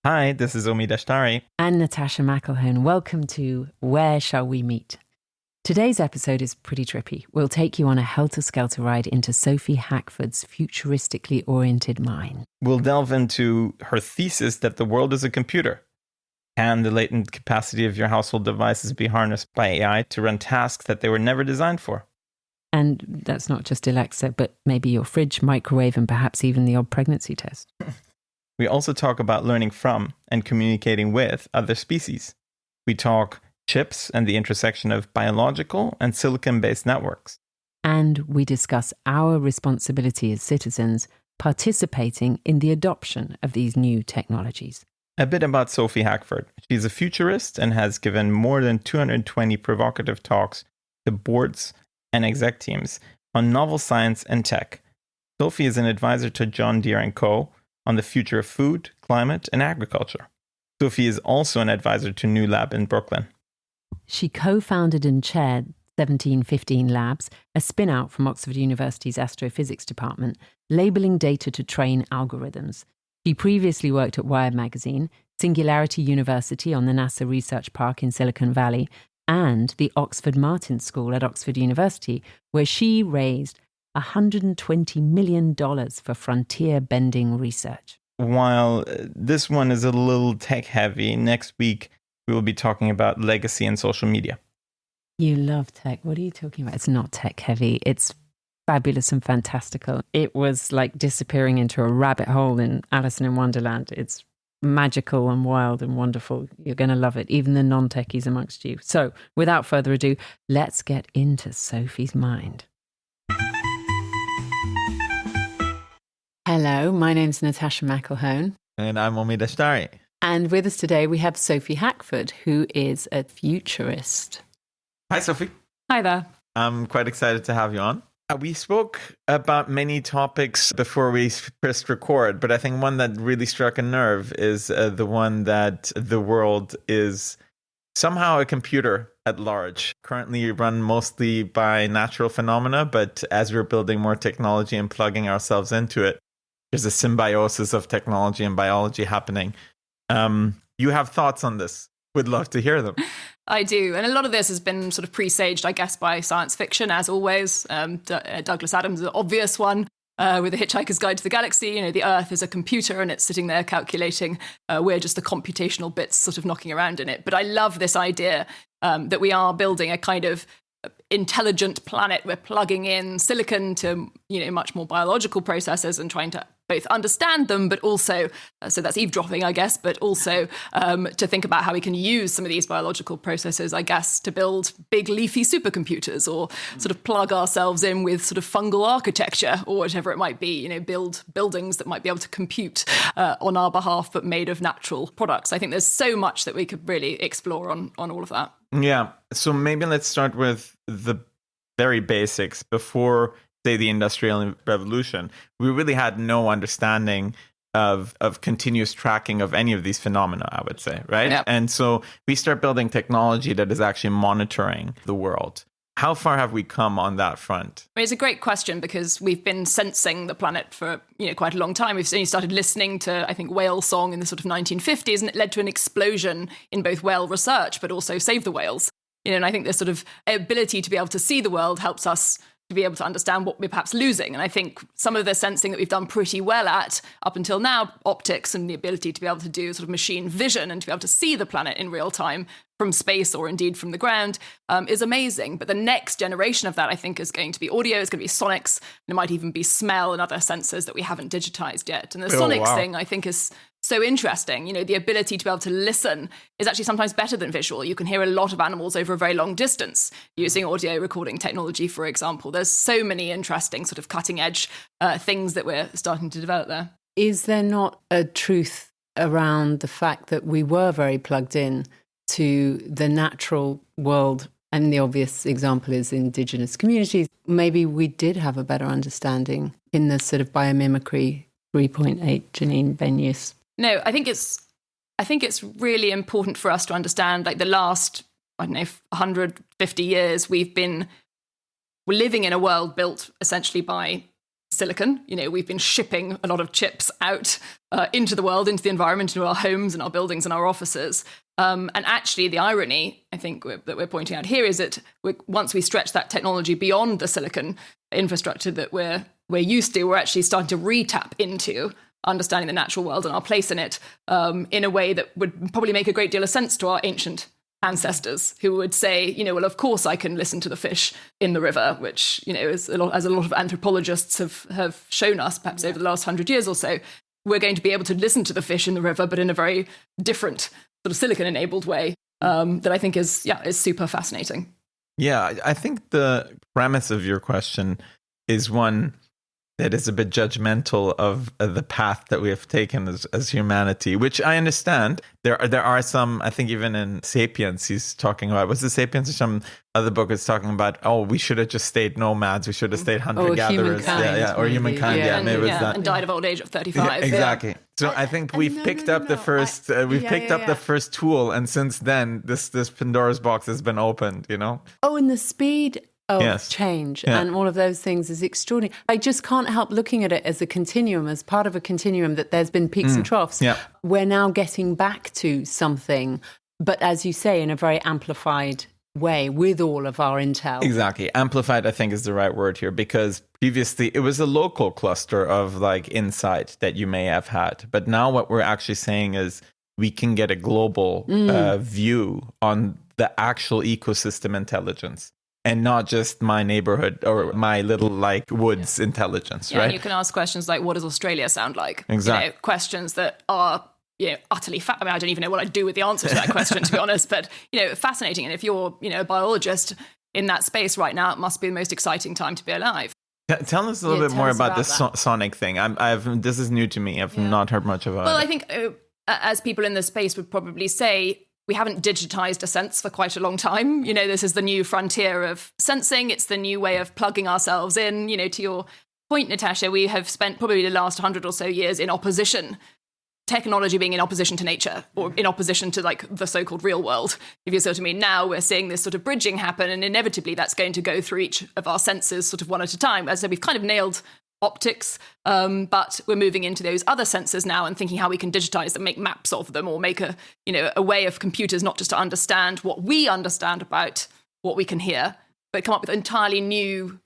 Hi, this is Omi Dashtari. And Natasha McElhone. Welcome to Where Shall We Meet? Today's episode is pretty trippy. We'll take you on a helter-skelter ride into Sophie Hackford's futuristically oriented mind. We'll delve into her thesis that the world is a computer. Can the latent capacity of your household devices be harnessed by AI to run tasks that they were never designed for? And that's not just Alexa, but maybe your fridge, microwave, and perhaps even the odd pregnancy test. We also talk about learning from and communicating with other species. We talk chips and the intersection of biological and silicon-based networks. And we discuss our responsibility as citizens participating in the adoption of these new technologies. A bit about Sophie Hackford. She's a futurist and has given more than 220 provocative talks to boards and exec teams on novel science and tech. Sophie is an advisor to John Deere Co. on the future of food, climate, and agriculture. Sophie is also an advisor to New Lab in Brooklyn. She co-founded and chaired 1715 Labs, a spinout from Oxford University's Astrophysics department, labeling data to train algorithms. She previously worked at Wired magazine, Singularity University on the NASA Research Park in Silicon Valley, and the Oxford Martin School at Oxford University, where she raised $120 million for frontier-bending research. While this one is a little tech-heavy, next week we will be talking about legacy and social media. You love tech. What are you talking about? It's not tech-heavy. It's fabulous and fantastical. It was like disappearing into a rabbit hole in Alice in Wonderland. It's magical and wild and wonderful. You're going to love it, even the non-techies amongst you. So, without further ado, let's get into Sophie's mind. Hello, my name's Natasha McElhone. And I'm Omi Dashtari. And with us today, we have Sophie Hackford, who is a futurist. Hi, Sophie. Hi there. I'm quite excited to have you on. We spoke about many topics before we pressed record, but I think one that really struck a nerve is the one that the world is somehow a computer at large. Currently run mostly by natural phenomena, but as we're building more technology and plugging ourselves into it, there's a symbiosis of technology and biology happening. You have thoughts on this. Would love to hear them. I do. And a lot of this has been sort of presaged, I guess, by science fiction, as always. Douglas Adams is an obvious one with The Hitchhiker's Guide to the Galaxy. You know, the Earth is a computer and it's sitting there calculating. We're just the computational bits sort of knocking around in it. But I love this idea that we are building a kind of intelligent planet. We're plugging in silicon to, much more biological processes and trying to both understand them, but also, so that's eavesdropping, I guess, but also to think about how we can use some of these biological processes, I guess, to build big leafy supercomputers or sort of plug ourselves in with sort of fungal architecture or whatever it might be, build buildings that might be able to compute on our behalf, but made of natural products. I think there's so much that we could really explore on all of that. Yeah. So maybe let's start with the very basics. Before, say, the Industrial Revolution, we really had no understanding of continuous tracking of any of these phenomena, I would say, right? Yeah. And so we start building technology that is actually monitoring the world. How far have we come on that front? I mean, it's a great question because we've been sensing the planet for quite a long time. We've only started listening to, I think, whale song in the sort of 1950s, and it led to an explosion in both whale research, but also Save the Whales. And I think this sort of ability to be able to see the world helps us to be able to understand what we're perhaps losing. And I think some of the sensing that we've done pretty well at up until now, optics and the ability to be able to do sort of machine vision and to be able to see the planet in real time from space or indeed from the ground is amazing. But the next generation of that, I think, is going to be audio, it's going to be sonics, and it might even be smell and other sensors that we haven't digitized yet. And the sonics thing, I think, is so interesting. The ability to be able to listen is actually sometimes better than visual. You can hear a lot of animals over a very long distance using audio recording technology, for example. There's so many interesting sort of cutting edge things that we're starting to develop there. Is there not a truth around the fact that we were very plugged in to the natural world? And the obvious example is indigenous communities. Maybe we did have a better understanding in the sort of biomimicry 3.8 Janine Benyus. No, I think it's really important for us to understand, like, the last, 150 years, we're living in a world built essentially by silicon. We've been shipping a lot of chips out into the world, into the environment, into our homes and our buildings and our offices. And actually, the irony, I think, that we're pointing out here is that once we stretch that technology beyond the silicon infrastructure that we're used to, we're actually starting to re-tap into understanding the natural world and our place in it in a way that would probably make a great deal of sense to our ancient ancestors, who would say, well, of course I can listen to the fish in the river, which, as a lot of anthropologists have shown us, perhaps over the last 100 years or so, we're going to be able to listen to the fish in the river, but in a very different sort of silicon-enabled way that I think is super fascinating. Yeah, I think the premise of your question is one that is a bit judgmental of the path that we have taken as humanity, which I understand. There are some, I think even in *Sapiens*, he's talking about, was it *Sapiens* or some other book is talking about, we should have just stayed nomads, we should have stayed hunter-gatherers, or humankind, maybe it was that. And died of old age at 35. Yeah, exactly. So I think we've picked up the first, the first tool, and since then, this Pandora's box has been opened, and the speed of change and all of those things is extraordinary. I just can't help looking at it as a continuum, as part of a continuum that there's been peaks and troughs. Yeah. We're now getting back to something, but as you say, in a very amplified way with all of our intel. Exactly. Amplified, I think, is the right word here, because previously it was a local cluster of insight that you may have had. But now what we're actually saying is we can get a global view on the actual ecosystem intelligence. And not just my neighborhood or my little woods intelligence, right? And you can ask questions like, what does Australia sound like? Exactly. Questions that are utterly I don't even know what I'd do with the answer to that question, to be honest, but fascinating. And if you're a biologist in that space right now, it must be the most exciting time to be alive. Tell us a little bit more about this sonic thing. This is new to me. I've not heard much about it. Well, I think as people in this space would probably say, we haven't digitized a sense for quite a long time. This is the new frontier of sensing. It's the new way of plugging ourselves in. To your point, Natasha, we have spent probably the last 100 or so years in opposition, technology being in opposition to nature, or in opposition to the so-called real world, if you see what I mean. Now we're seeing this sort of bridging happen, and inevitably that's going to go through each of our senses sort of one at a time. As I said, we've kind of nailed optics, but we're moving into those other sensors now and thinking how we can digitize them, make maps of them, or make a way of computers not just to understand what we understand about what we can hear, but come up with entirely new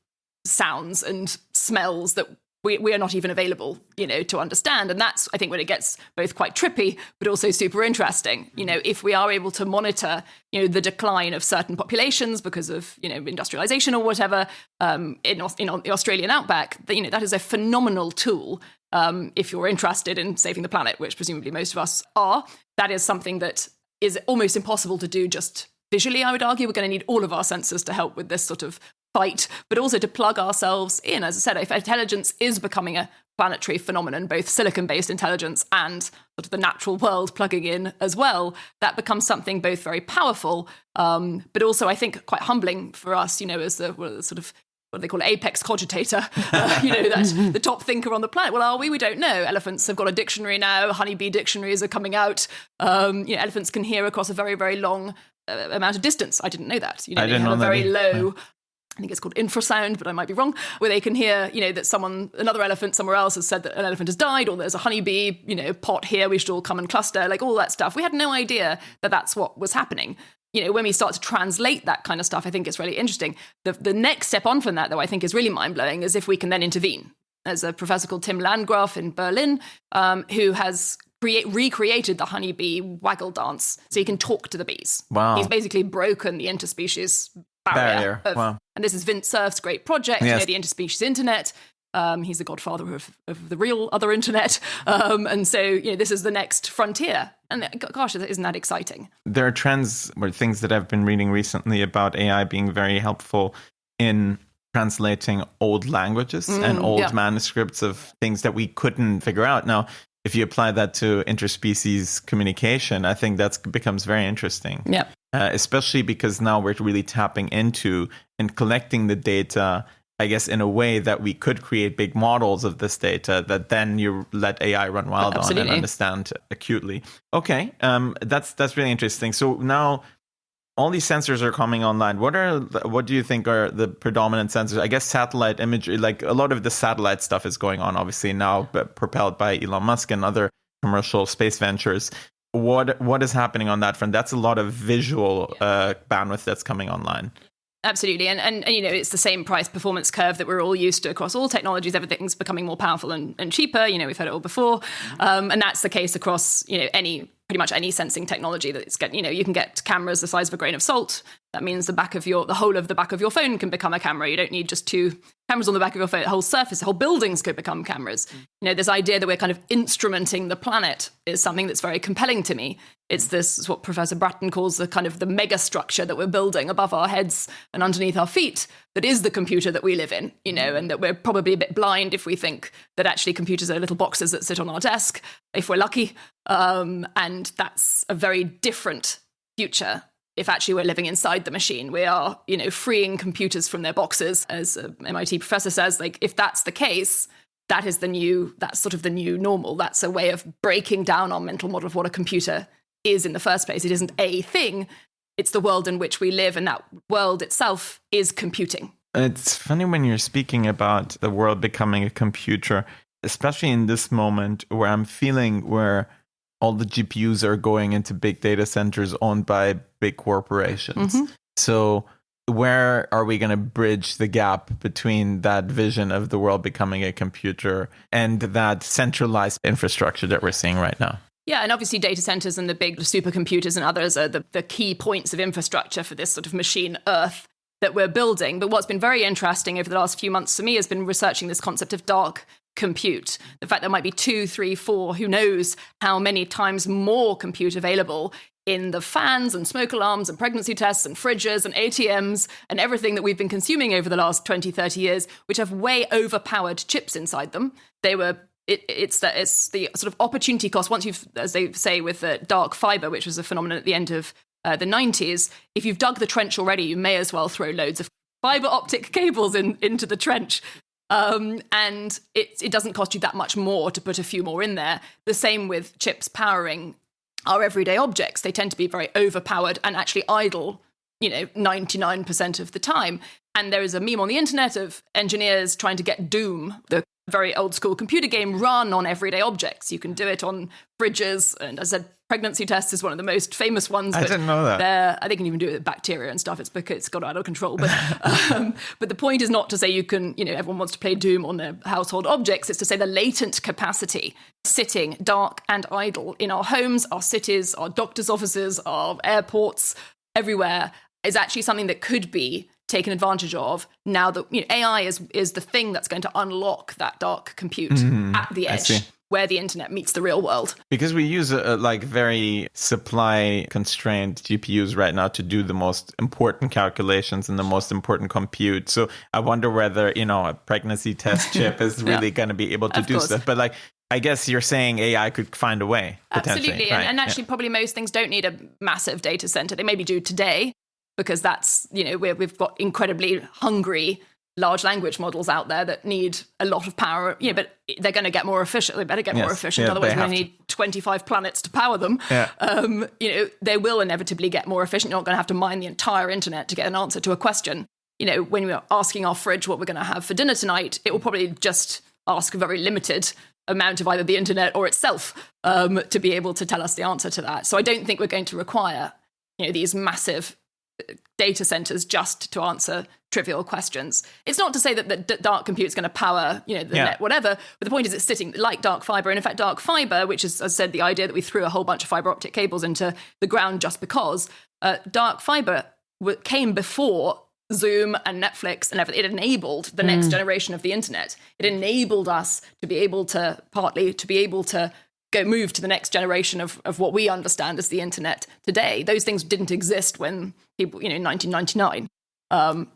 sounds and smells that we are not even available, to understand. And that's, I think, when it gets both quite trippy, but also super interesting. If we are able to monitor, the decline of certain populations because of, industrialization or whatever, in the Australian outback, that is a phenomenal tool. If you're interested in saving the planet, which presumably most of us are, that is something that is almost impossible to do just visually, I would argue. We're going to need all of our sensors to help with this sort of fight, but also to plug ourselves in. As I said, if intelligence is becoming a planetary phenomenon, both silicon-based intelligence and sort of the natural world plugging in as well, that becomes something both very powerful, but also, I think, quite humbling for us, as the sort of, what they call apex cogitator, that's the top thinker on the planet. Well, are we? We don't know. Elephants have got a dictionary now. Honeybee dictionaries are coming out. Elephants can hear across a very, very long amount of distance. I didn't know that. They have a very low... I think it's called infrasound, but I might be wrong, where they can hear, that another elephant somewhere else has said that an elephant has died, or there's a honeybee, pot here, we should all come and cluster, all that stuff. We had no idea that that's what was happening. When we start to translate that kind of stuff, I think it's really interesting. The next step on from that, though, I think is really mind-blowing, is if we can then intervene. There's a professor called Tim Landgraf in Berlin, who has recreated the honeybee waggle dance, so he can talk to the bees. Wow. He's basically broken the interspecies barrier. Wow. And this is Vint Cerf's great project, yes. The interspecies internet. He's the godfather of the real other internet. And so, this is the next frontier. And gosh, isn't that exciting? There are trends or things that I've been reading recently about AI being very helpful in translating old languages and old manuscripts of things that we couldn't figure out. Now, if you apply that to interspecies communication, I think that becomes very interesting. Yeah. Especially because now we're really tapping into and collecting the data, I guess, in a way that we could create big models of this data that then you let AI run wild on and understand acutely. Okay, that's really interesting. So now all these sensors are coming online. What do you think are the predominant sensors? I guess satellite imagery, like a lot of the satellite stuff is going on, obviously now, but propelled by Elon Musk and other commercial space ventures. What is happening on that front? That's a lot of visual bandwidth that's coming online. Absolutely. And it's the same price performance curve that we're all used to across all technologies. Everything's becoming more powerful and cheaper. We've heard it all before. And that's the case across, pretty much any sensing technology that you can get cameras the size of a grain of salt. That means the whole of the back of your phone can become a camera. You don't need just two cameras on the back of your phone. The whole surface, the whole buildings could become cameras. This idea that we're kind of instrumenting the planet is something that's very compelling to me. It's what Professor Bratton calls the kind of the mega structure that we're building above our heads and underneath our feet that is the computer that we live in, and that we're probably a bit blind if we think that actually computers are little boxes that sit on our desk, if we're lucky. And that's a very different future. If actually we're living inside the machine, we are, freeing computers from their boxes, as an MIT professor says. Like, if that's the case, that's sort of the new normal. That's a way of breaking down our mental model of what a computer is in the first place. It isn't a thing. It's the world in which we live, and that world itself is computing. It's funny when you're speaking about the world becoming a computer, especially in this moment where I'm feeling where all the GPUs are going into big data centers owned by big corporations. Mm-hmm. So where are we going to bridge the gap between that vision of the world becoming a computer and that centralized infrastructure that we're seeing right now? Yeah, and obviously data centers and the big supercomputers and others are the key points of infrastructure for this sort of machine Earth that we're building. But what's been very interesting over the last few months for me has been researching this concept of dark compute. The fact there might be 2, 3, 4, who knows how many times more compute available in the fans and smoke alarms and pregnancy tests and fridges and ATMs and everything that we've been consuming over the last 20, 30 years, which have way overpowered chips inside them. It's the sort of opportunity cost. Once you've, as they say with the dark fiber, which was a phenomenon at the end of the 90s, if you've dug the trench already, you may as well throw loads of fiber optic cables into the trench. And it doesn't cost you that much more to put a few more in there. The same with chips powering our everyday objects. They tend to be very overpowered and actually idle, 99% of the time. And there is a meme on the internet of engineers trying to get Doom, the very old school computer game, run on everyday objects. You can do it on fridges. And as I said, pregnancy test is one of the most famous ones. I didn't know that. I think you can even do it with bacteria and stuff. It's because it's got out of control. But but the point is not to say you can, everyone wants to play Doom on their household objects. It's to say the latent capacity sitting dark and idle in our homes, our cities, our doctor's offices, our airports, everywhere is actually something that could be taken advantage of now that AI is the thing that's going to unlock that dark compute at the edge where the internet meets the real world. Because we use very supply constrained GPUs right now to do the most important calculations and the most important compute. So I wonder whether, a pregnancy test chip is really going to be able to do stuff. But I guess you're saying AI could find a way, potentially. Absolutely. Right? And actually probably most things don't need a massive data center. They maybe do today, because that's, we've got incredibly hungry large language models out there that need a lot of power, but they're going to get more efficient. They better get more efficient. Otherwise, we're going to need 25 planets to power them. Yeah. They will inevitably get more efficient. You're not going to have to mine the entire internet to get an answer to a question. When we're asking our fridge what we're going to have for dinner tonight, it will probably just ask a very limited amount of either the internet or itself to be able to tell us the answer to that. So I don't think we're going to require, these massive data centers just to answer trivial questions. It's not to say that dark compute is going to power, the net, whatever. But the point is, it's sitting like dark fiber. And in fact, dark fiber, which is, as I said, the idea that we threw a whole bunch of fiber optic cables into the ground just because, dark fiber came before Zoom and Netflix and everything. It enabled the next generation of the internet. It enabled us to be able to go move to the next generation of what we understand as the internet today. Those things didn't exist when people, in 1999.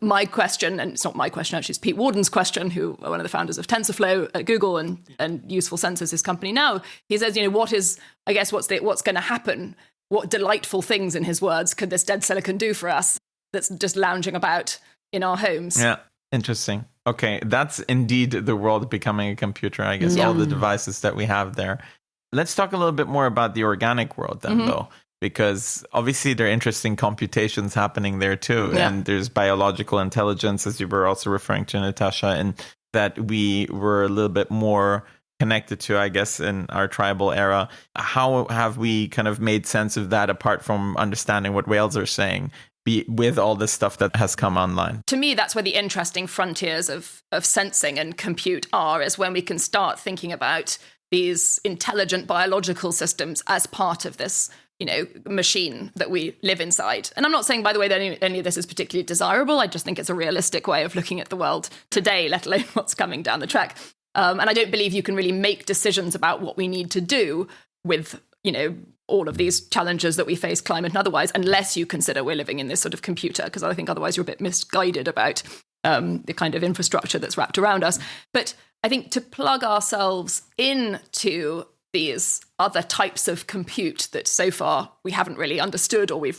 My question, and it's not my question, actually, it's Pete Warden's question, who one of the founders of TensorFlow at Google and Useful Sensors, his company now. He says, what's going to happen? What delightful things, in his words, could this dead silicon do for us that's just lounging about in our homes? Yeah, interesting. Okay, that's indeed the world becoming a computer, I guess, all the devices that we have there. Let's talk a little bit more about the organic world then, though. because obviously there are interesting computations happening there too. Yeah. And there's biological intelligence, as you were also referring to, Natasha, and that we were a little bit more connected to, I guess, in our tribal era. How have we kind of made sense of that apart from understanding what whales are saying? With all this stuff that has come online. To me, that's where the interesting frontiers of sensing and compute are, is when we can start thinking about these intelligent biological systems as part of this, machine that we live inside. And I'm not saying, by the way, that any of this is particularly desirable. I just think it's a realistic way of looking at the world today, let alone what's coming down the track. And I don't believe you can really make decisions about what we need to do with, all of these challenges that we face, climate and otherwise, unless you consider we're living in this sort of computer, because I think otherwise you're a bit misguided about the kind of infrastructure that's wrapped around us. But I think to plug ourselves into these other types of compute that so far we haven't really understood, or we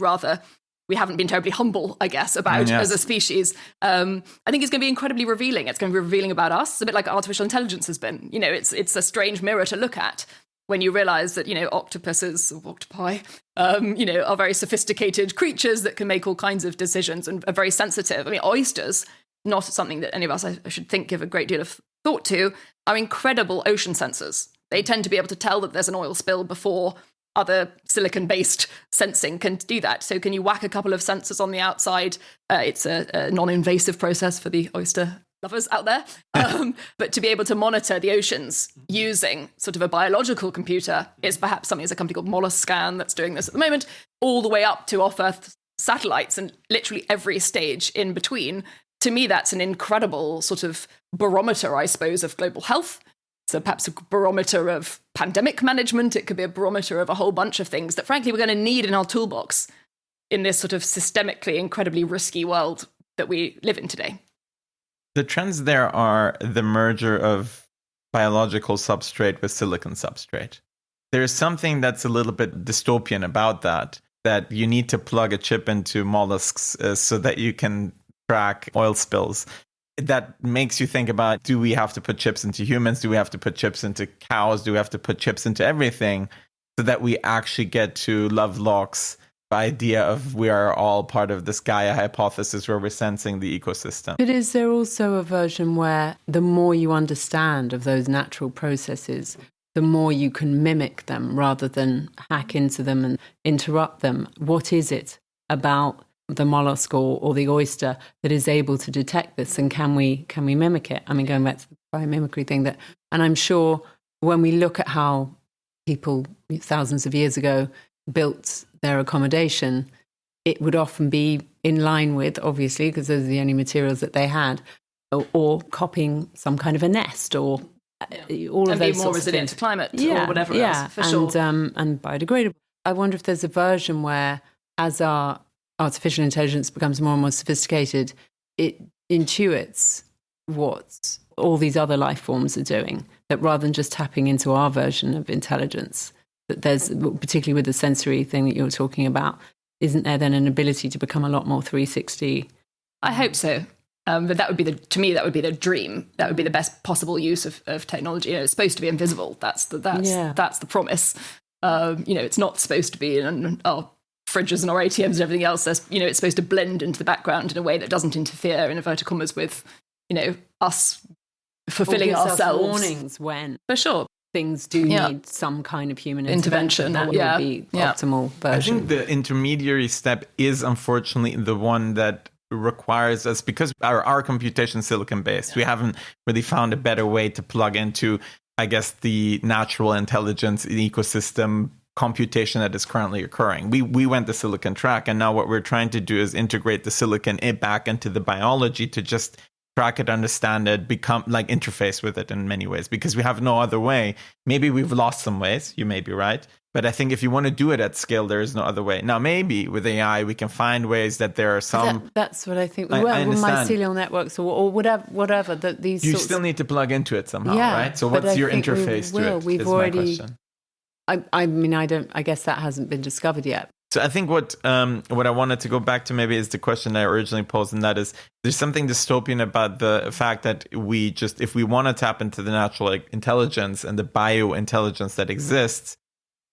haven't been terribly humble, I guess, about as a species, I think it's going to be incredibly revealing. It's going to be revealing about us. It's a bit like artificial intelligence has been. It's a strange mirror to look at when you realize that, octopuses or octopi, are very sophisticated creatures that can make all kinds of decisions and are very sensitive. I mean, oysters, not something that any of us, I should think, give a great deal of thought to, are incredible ocean sensors. They tend to be able to tell that there's an oil spill before other silicon-based sensing can do that. So can you whack a couple of sensors on the outside? It's a non-invasive process for the oyster lovers out there. But to be able to monitor the oceans using sort of a biological computer is perhaps something, there's a company called Molluscan that's doing this at the moment, all the way up to off-Earth satellites and literally every stage in between. To me, that's an incredible sort of barometer, I suppose, of global health. So perhaps a barometer of pandemic management. It could be a barometer of a whole bunch of things that, frankly, we're going to need in our toolbox in this sort of systemically incredibly risky world that we live in today. The trends there are the merger of biological substrate with silicon substrate. There's something that's a little bit dystopian about that you need to plug a chip into mollusks so that you can track oil spills. That makes you think about, do we have to put chips into humans? Do we have to put chips into cows? Do we have to put chips into everything so that we actually get to Lovelock's idea of we are all part of this Gaia hypothesis where we're sensing the ecosystem? But is there also a version where the more you understand of those natural processes, the more you can mimic them rather than hack into them and interrupt them? What is it about the mollusk or the oyster that is able to detect this, and can we mimic it? I mean, going back to the biomimicry thing, and I'm sure when we look at how people thousands of years ago built their accommodation, it would often be in line with, obviously, because those are the only materials that they had, or copying some kind of a nest, or all of those. And be more resilient to climate, or whatever else, for sure. And biodegradable. I wonder if there's a version where, as our artificial intelligence becomes more and more sophisticated, it intuits what all these other life forms are doing, that rather than just tapping into our version of intelligence, that there's, particularly with the sensory thing that you're talking about, isn't there then an ability to become a lot more 360? I hope so. But that would be to me, that would be the dream. That would be the best possible use of technology. It's supposed to be invisible. That's the promise. It's not supposed to be in our fridges and our ATMs and everything else. It's supposed to blend into the background in a way that doesn't interfere, in inverted commas, with, us fulfilling ourselves. Warnings when, for sure, things do need some kind of human intervention. That would be the optimal version. I think the intermediary step is unfortunately the one that requires us, because our computation is silicon based. We haven't really found a better way to plug into, I guess, the natural intelligence ecosystem computation that is currently occurring. We went the silicon track, and now what we're trying to do is integrate the silicon back into the biology to just track it, understand it, become like interface with it in many ways, because we have no other way. Maybe we've lost some ways, you may be right, but I think if you want to do it at scale, there is no other way. Now, maybe with AI, we can find ways that there are some... That's what I think. With mycelial networks or whatever that these you still need to plug into it somehow, right? So what's your interface to it? We've already... I guess that hasn't been discovered yet. So I think what I wanted to go back to maybe is the question I originally posed, and that is, there's something dystopian about the fact that if we want to tap into the natural intelligence and the biointelligence that exists,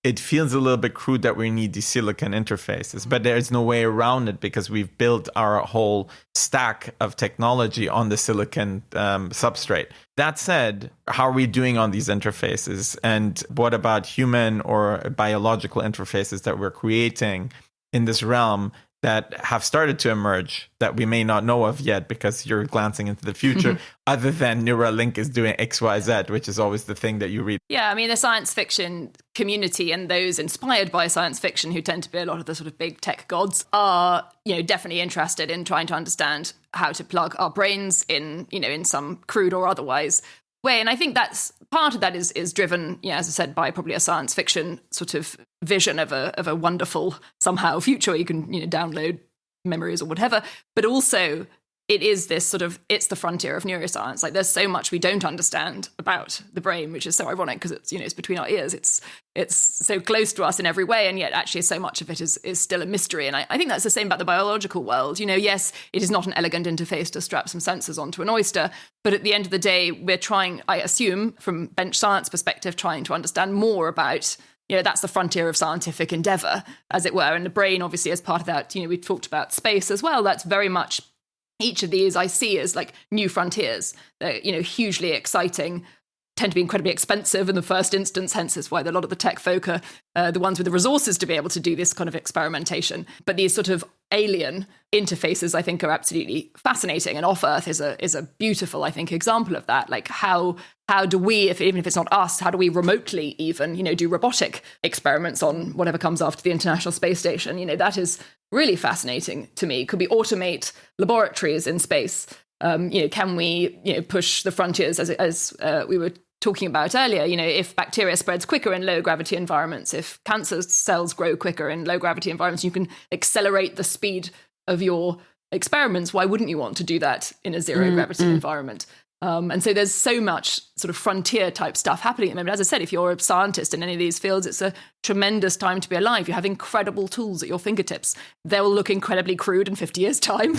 it feels a little bit crude that we need these silicon interfaces, but there's no way around it because we've built our whole stack of technology on the silicon substrate. That said, how are we doing on these interfaces? And what about human or biological interfaces that we're creating in this realm that have started to emerge that we may not know of yet because you're glancing into the future, other than Neuralink is doing X, Y, Z, which is always the thing that you read. Yeah, I mean, the science fiction community and those inspired by science fiction, who tend to be a lot of the sort of big tech gods, are, definitely interested in trying to understand how to plug our brains in, in some crude or otherwise way. And I think that's part of that is driven, as I said, by probably a science fiction sort of vision of a wonderful somehow future where you can download memories or whatever. But also it is this sort of, it's the frontier of neuroscience. Like there's so much we don't understand about the brain, which is so ironic because it's, it's between our ears. It's so close to us in every way. And yet actually so much of it is still a mystery. And I think that's the same about the biological world. Yes, it is not an elegant interface to strap some sensors onto an oyster. But at the end of the day, we're trying, I assume, from bench science perspective, trying to understand more about, that's the frontier of scientific endeavor, as it were. And the brain, obviously, as part of that, we talked about space as well. That's very much, each of these I see as like new frontiers. They're, hugely exciting, tend to be incredibly expensive in the first instance, hence is why a lot of the tech folk are the ones with the resources to be able to do this kind of experimentation. But these sort of alien interfaces, I think, are absolutely fascinating. And Off-Earth is a beautiful, I think, example of that. Like how do we, even if it's not us, how do we remotely even, do robotic experiments on whatever comes after the International Space Station? That is really fascinating to me. Could we automate laboratories in space? Can we, push the frontiers as we were talking about earlier? If bacteria spreads quicker in low gravity environments, if cancer cells grow quicker in low gravity environments, you can accelerate the speed of your experiments. Why wouldn't you want to do that in a zero gravity environment? And so there's so much sort of frontier type stuff happening at the moment. As I said, if you're a scientist in any of these fields, it's a tremendous time to be alive. You have incredible tools at your fingertips. They'll look incredibly crude in 50 years' time.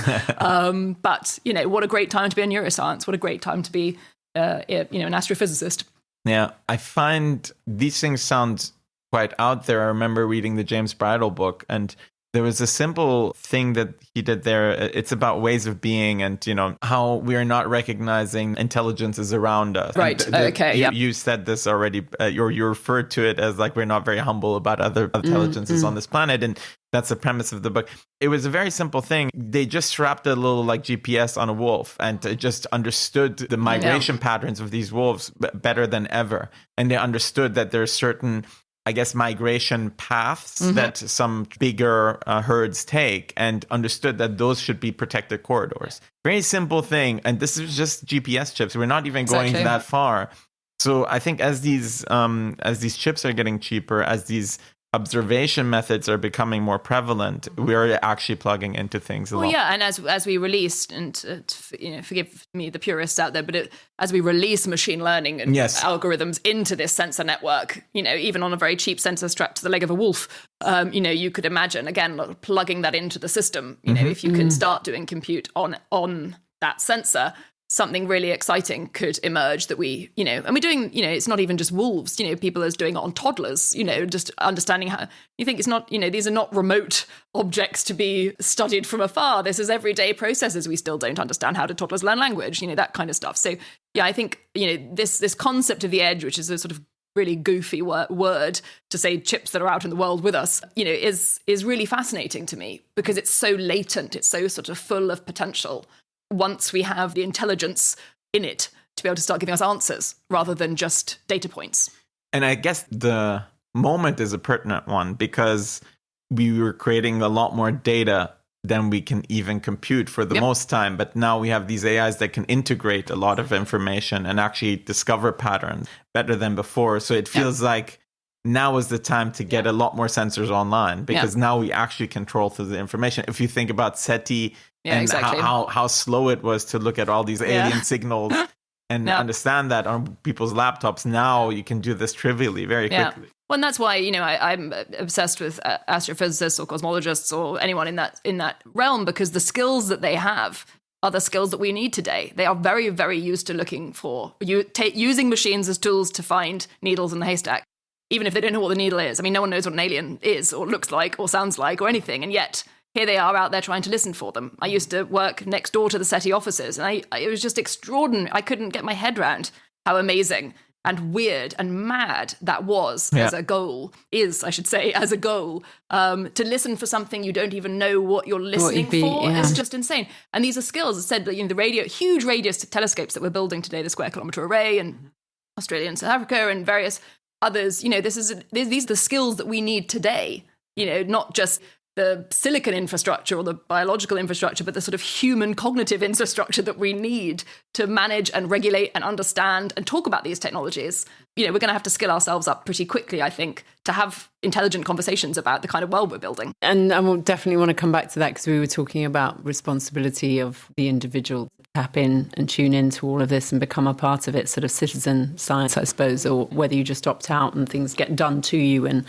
But, what a great time to be in neuroscience. What a great time to be, an astrophysicist. Yeah, I find these things sound quite out there. I remember reading the James Bridle book, and there was a simple thing that he did there. It's about ways of being and, how we are not recognizing intelligences around us. Right. Okay. You said this already. You referred to it as like we're not very humble about other intelligences on this planet. And that's the premise of the book. It was a very simple thing. They just strapped a little like GPS on a wolf and just understood the migration patterns of these wolves better than ever. And they understood that there's certain, I guess, migration paths that some bigger herds take, and understood that those should be protected corridors. Very simple thing. And this is just GPS chips. We're not even going that far. So I think as these chips are getting cheaper, as these observation methods are becoming more prevalent, we are actually plugging into things a lot. Well, yeah, and as we released, and forgive me, the purists out there, but as we release machine learning and algorithms into this sensor network, even on a very cheap sensor strapped to the leg of a wolf, you could imagine again plugging that into the system. If you can start doing compute on that sensor, something really exciting could emerge that we, and we're doing, it's not even just wolves, people are doing it on toddlers, just understanding how you think it's not, these are not remote objects to be studied from afar. This is everyday processes. We still don't understand how do toddlers learn language, that kind of stuff. So yeah, I think, this concept of the edge, which is a sort of really goofy word to say chips that are out in the world with us, is really fascinating to me because it's so latent. It's so sort of full of potential. Once we have the intelligence in it to be able to start giving us answers rather than just data points. And I guess the moment is a pertinent one because we were creating a lot more data than we can even compute for the most time. But now we have these AIs that can integrate a lot of information and actually discover patterns better than before. So it feels like now is the time to get a lot more sensors online because now we actually control through the information. If you think about SETI and how slow it was to look at all these alien signals and understand that on people's laptops, now you can do this trivially, very quickly. Well, and that's why, I'm obsessed with astrophysicists or cosmologists or anyone in that realm, because the skills that they have are the skills that we need today. They are very, very used to looking for using machines as tools to find needles in the haystack. even if they don't know what the needle is. I mean, no one knows what an alien is or looks like or sounds like or anything. And yet here they are out there trying to listen for them. I used to work next door to the SETI offices, and it was just extraordinary. I couldn't get my head around how amazing and weird and mad that was as a goal, as a goal, to listen for something you don't even know what you're listening for. It's just insane. And these are skills. As I said, the huge radio telescopes that we're building today, the Square Kilometre Array and Australia and South Africa and various others, these are the skills that we need today, not just the silicon infrastructure or the biological infrastructure, but the sort of human cognitive infrastructure that we need to manage and regulate and understand and talk about these technologies. We're going to have to skill ourselves up pretty quickly, I think, to have intelligent conversations about the kind of world we're building. And I will definitely want to come back to that, because we were talking about responsibility of the individual to tap in and tune into all of this and become a part of it, sort of citizen science, I suppose, or whether you just opt out and things get done to you, and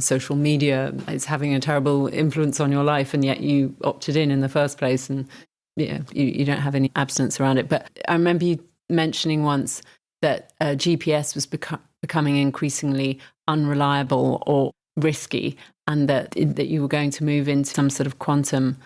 social media is having a terrible influence on your life, and yet you opted in the first place, and you don't have any abstinence around it. But I remember you mentioning once that GPS was becoming increasingly unreliable or risky, and that you were going to move into some sort of quantum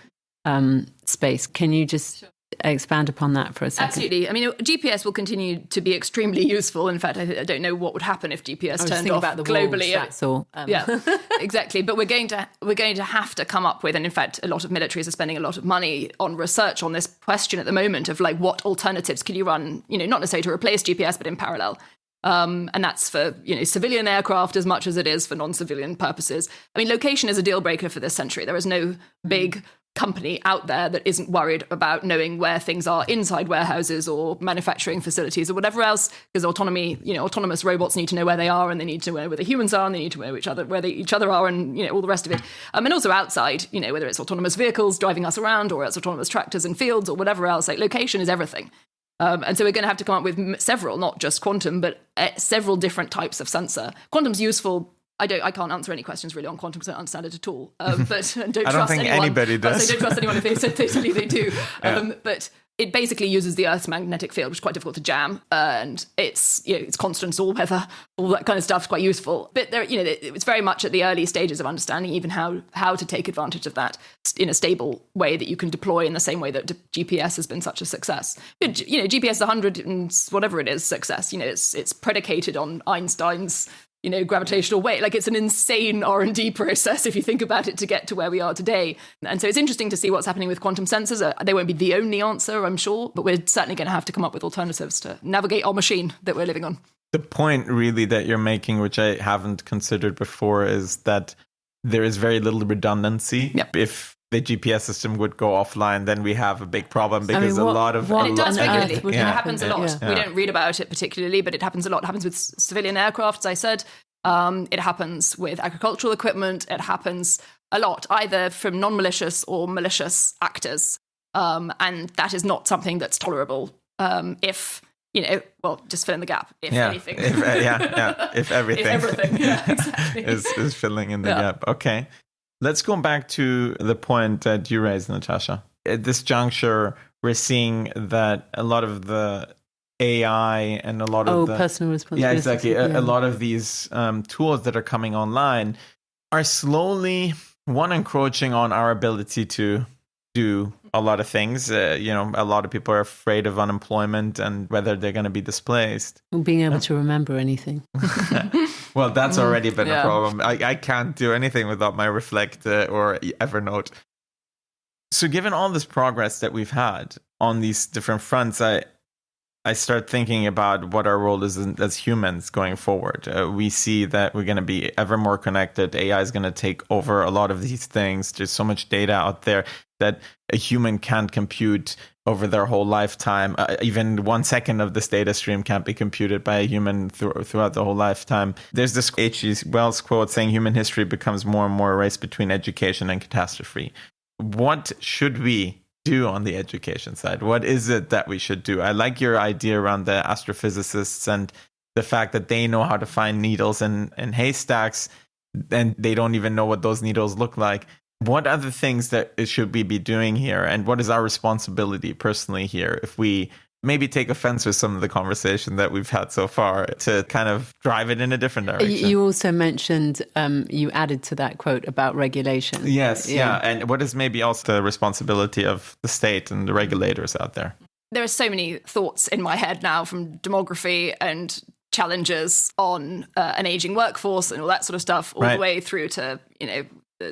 space. Can you just expand upon that for a second? Absolutely. I mean, GPS will continue to be extremely useful. In fact, I don't know what would happen if GPS turned off about the globally. Walls, that's all. Yeah, exactly. But we're going to have to come up with, and in fact, a lot of militaries are spending a lot of money on research on this question at the moment of what alternatives could you run? Not necessarily to replace GPS, but in parallel. And that's for civilian aircraft as much as it is for non-civilian purposes. I mean, location is a deal breaker for this century. There is no big company out there that isn't worried about knowing where things are inside warehouses or manufacturing facilities or whatever else, because autonomous robots need to know where they are, and they need to know where the humans are, and they need to know where each other are, and all the rest of it. And also outside, whether it's autonomous vehicles driving us around or it's autonomous tractors in fields or whatever else, location is everything. And so we're going to have to come up with several, not just quantum, but several different types of sensor. Quantum's useful. I can't answer any questions really on quantum because I don't understand it at all. But I don't think anybody does. I don't trust anyone if they tell you they do. But it basically uses the Earth's magnetic field, which is quite difficult to jam, and it's constant, all weather, all that kind of stuff is quite useful. But there, it's very much at the early stages of understanding even how to take advantage of that in a stable way that you can deploy in the same way that GPS has been such a success. GPS 100 and whatever it is success. It's predicated on Einstein's gravitational wave. It's an insane R&D process if you think about it to get to where we are today. And so it's interesting to see what's happening with quantum sensors. They won't be the only answer, I'm sure, but we're certainly going to have to come up with alternatives to navigate our machine that we're living on. The point really that you're making, which I haven't considered before, is that there is very little redundancy. Yep. If the GPS system would go offline, then we have a big problem, because and it does regularly. It happens a lot. Yeah. We don't read about it particularly, but it happens a lot. It happens with civilian aircraft, as I said. It happens with agricultural equipment. It happens a lot, either from non-malicious or malicious actors. And that is not something that's tolerable. If just fill in the gap. If anything. If everything. If everything. Yeah, exactly. is filling in the gap. Okay. Let's go back to the point that you raised, Natasha. At this juncture, we're seeing that a lot of the AI and a lot of the personal responsibility. Yeah, exactly. A lot of these tools that are coming online are slowly encroaching on our ability to do a lot of things. A lot of people are afraid of unemployment and whether they're going to be displaced. Or being able to remember anything. Well, that's already been a problem. I can't do anything without my Reflect or Evernote. So given all this progress that we've had on these different fronts, I start thinking about what our role is as humans going forward. We see that we're going to be ever more connected. AI is going to take over a lot of these things. There's so much data out there that a human can't compute over their whole lifetime. Even 1 second of this data stream can't be computed by a human throughout the whole lifetime. There's this H.G. Wells quote saying human history becomes more and more a race between education and catastrophe. What should we do on the education side? What is it that we should do? I like your idea around the astrophysicists and the fact that they know how to find needles in haystacks, and they don't even know what those needles look like. What other things that should we be doing here? And what is our responsibility personally here if we maybe take offense with some of the conversation that we've had so far to kind of drive it in a different direction. You also mentioned, you added to that quote about regulation. Yes, yeah. And what is maybe also the responsibility of the state and the regulators out there? There are so many thoughts in my head now, from demography and challenges on an aging workforce and all that sort of stuff, all the way through to,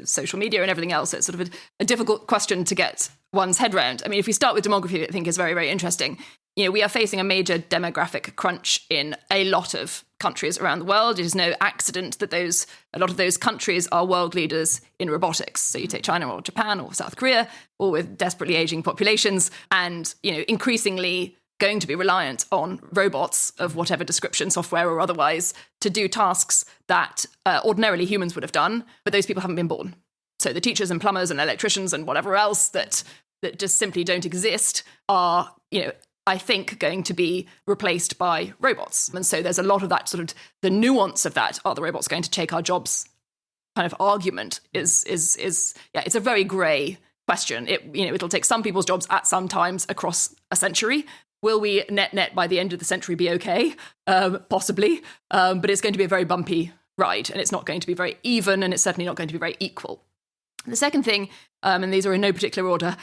social media and everything else. It's sort of a difficult question to get one's head around. I mean, if we start with demography, I think is very, very interesting. We are facing a major demographic crunch in a lot of countries around the world. It is no accident that a lot of those countries are world leaders in robotics. So you take China or Japan or South Korea, all with desperately aging populations, and increasingly going to be reliant on robots of whatever description, software or otherwise, to do tasks that ordinarily humans would have done, but those people haven't been born. So the teachers and plumbers and electricians and whatever else that just simply don't exist are, I think, going to be replaced by robots. And so there's a lot of that sort of, the nuance of that, are the robots going to take our jobs kind of argument is it's a very grey question. It'll take some people's jobs at some times across a century. Will we net by the end of the century be okay? Possibly. But it's going to be a very bumpy ride, and it's not going to be very even, and it's certainly not going to be very equal. The second thing, and these are in no particular order,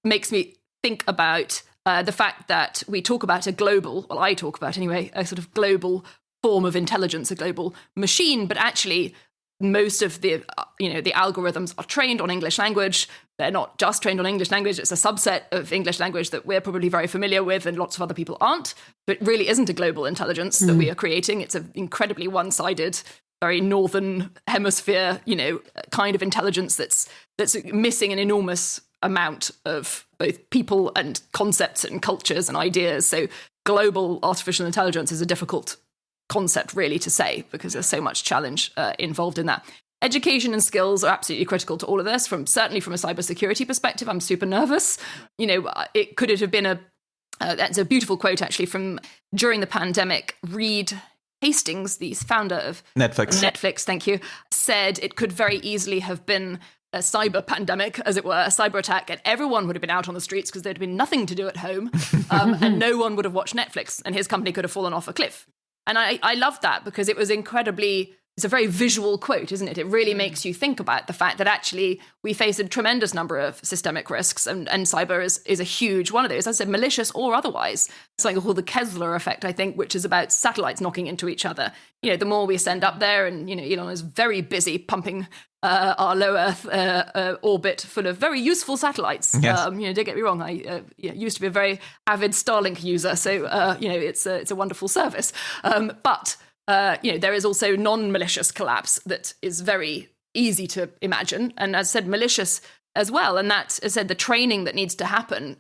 makes me think about the fact that we talk about I talk about anyway, a sort of global form of intelligence, a global machine, but actually most of the algorithms are trained on English language. They're not just trained on English language. It's a subset of English language that we're probably very familiar with and lots of other people aren't. But it really isn't a global intelligence that we are creating. It's an incredibly one-sided, very northern hemisphere, kind of intelligence that's missing an enormous amount of both people and concepts and cultures and ideas. So global artificial intelligence is a difficult concept really to say, because there's so much challenge involved in that. Education and skills are absolutely critical to all of this. Certainly from a cybersecurity perspective, I'm super nervous. Could it have been that's a beautiful quote actually from during the pandemic. Reed Hastings, the founder of Netflix, thank you, said it could very easily have been a cyber pandemic, as it were, a cyber attack, and everyone would have been out on the streets because there'd been nothing to do at home, and no one would have watched Netflix, and his company could have fallen off a cliff. And I love that, because it was it's a very visual quote, isn't it? It really makes you think about the fact that actually we face a tremendous number of systemic risks, and cyber is a huge one of those, as I said, malicious or otherwise. Something called the Kessler effect, I think, which is about satellites knocking into each other. The more we send up there, and Elon is very busy pumping our low Earth orbit full of very useful satellites. Yes. Don't get me wrong, I used to be a very avid Starlink user, so it's a wonderful service. But there is also non-malicious collapse that is very easy to imagine, and as I said, malicious as well. And that, as I said, the training that needs to happen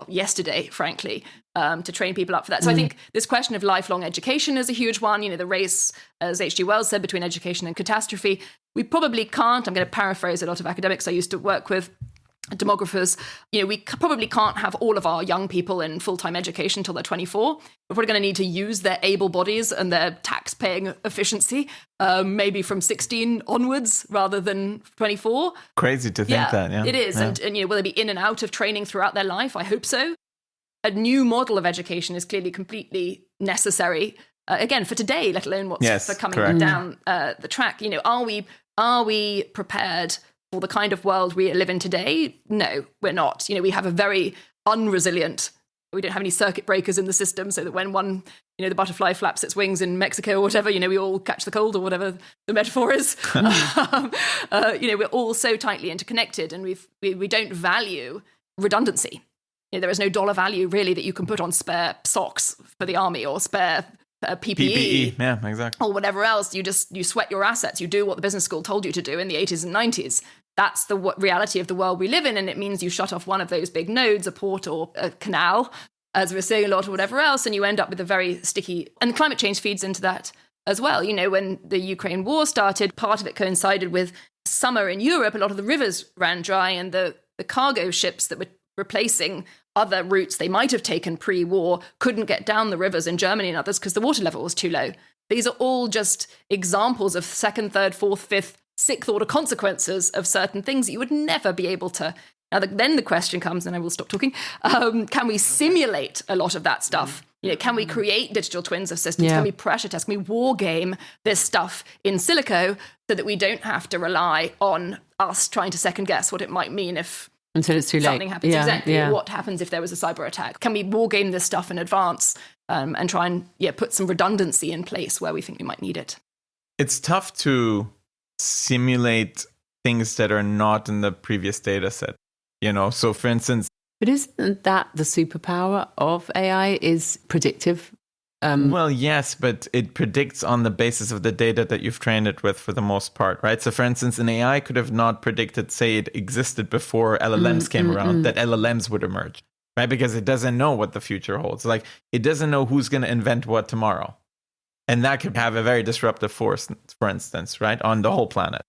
yesterday, frankly, to train people up for that. So I think this question of lifelong education is a huge one. The race, as H.G. Wells said, between education and catastrophe. We probably can't, I'm going to paraphrase a lot of academics I used to work with, demographers, we probably can't have all of our young people in full-time education until they're 24. We're probably going to need to use their able bodies and their tax-paying efficiency, maybe from 16 onwards rather than 24. Crazy to think that, yeah. It is. Yeah. And will they be in and out of training throughout their life? I hope so. A new model of education is clearly completely necessary, again, for today, let alone what's for coming down the track. Are we prepared for the kind of world we live in today? No, we're not. We have a very unresilient, we don't have any circuit breakers in the system, so that when the butterfly flaps its wings in Mexico or whatever, we all catch the cold or whatever the metaphor is. We're all so tightly interconnected, and we don't value redundancy. There is no dollar value really that you can put on spare socks for the army or spare PPE, yeah, exactly, or whatever else. You sweat your assets. You do what the business school told you to do in the 80s and 90s. That's the reality of the world we live in, and it means you shut off one of those big nodes, a port or a canal, as we're saying a lot, or whatever else, and you end up with a very sticky. And climate change feeds into that as well. When the Ukraine war started, part of it coincided with summer in Europe. A lot of the rivers ran dry, and the cargo ships that were replacing other routes they might have taken pre-war couldn't get down the rivers in Germany and others because the water level was too low. These are all just examples of second, third, fourth, fifth, sixth order consequences of certain things that you would never be able to Now, then the question comes, and I will stop talking, can we simulate a lot of that stuff? Can we create digital twins of systems? Can we pressure test? Can we war game this stuff in silico so that we don't have to rely on us trying to second guess what it might mean if until it's too late. Something happens. Exactly. What happens if there was a cyber attack? Can we war game this stuff in advance and try and put some redundancy in place where we think we might need it? It's tough to simulate things that are not in the previous data set. So for instance, but isn't that the superpower of AI is predictive? Well, yes, but it predicts on the basis of the data that you've trained it with for the most part, right? So for instance, an AI could have not predicted, say it existed before LLMs came around, that LLMs would emerge, right? Because it doesn't know what the future holds. Like, it doesn't know who's going to invent what tomorrow. And that could have a very disruptive force, for instance, right, on the whole planet.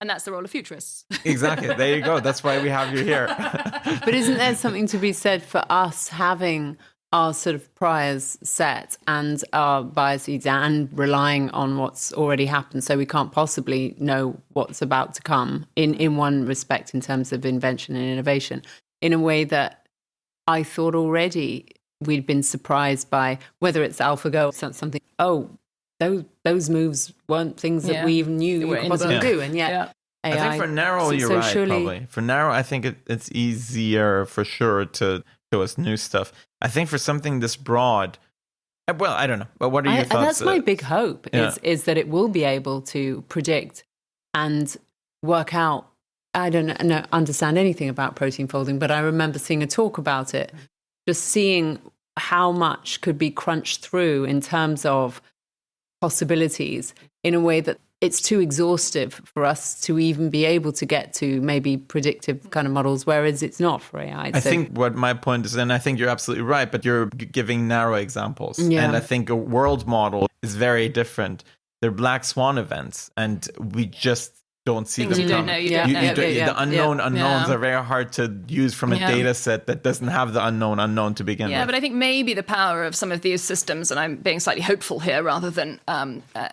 And that's the role of futurists. Exactly. There you go. That's why we have you here. But isn't there something to be said for us having our sort of priors set and our biases and relying on what's already happened, so we can't possibly know what's about to come in one respect in terms of invention and innovation, in a way that I thought already we'd been surprised by, whether it's AlphaGo or something. Oh, those moves weren't things that we even knew you could possibly do, and yet AI. I think for narrow, you're right, probably. For narrow, I think it's easier for sure to show us new stuff. I think for something this broad, well, I don't know. But what are your thoughts? That's my big hope, is that it will be able to predict and work out. I don't know, understand anything about protein folding, but I remember seeing a talk about it, just seeing how much could be crunched through in terms of possibilities in a way that it's too exhaustive for us to even be able to get to maybe predictive kind of models, whereas it's not for AI. I think what my point is, and I think you're absolutely right, but you're giving narrow examples. Yeah. And I think a world model is very different. They're black swan events, and we just don't see things them. You don't know. You don't know. The unknown unknowns are very hard to use from a data set that doesn't have the unknown to begin with. Yeah, but I think maybe the power of some of these systems, and I'm being slightly hopeful here rather than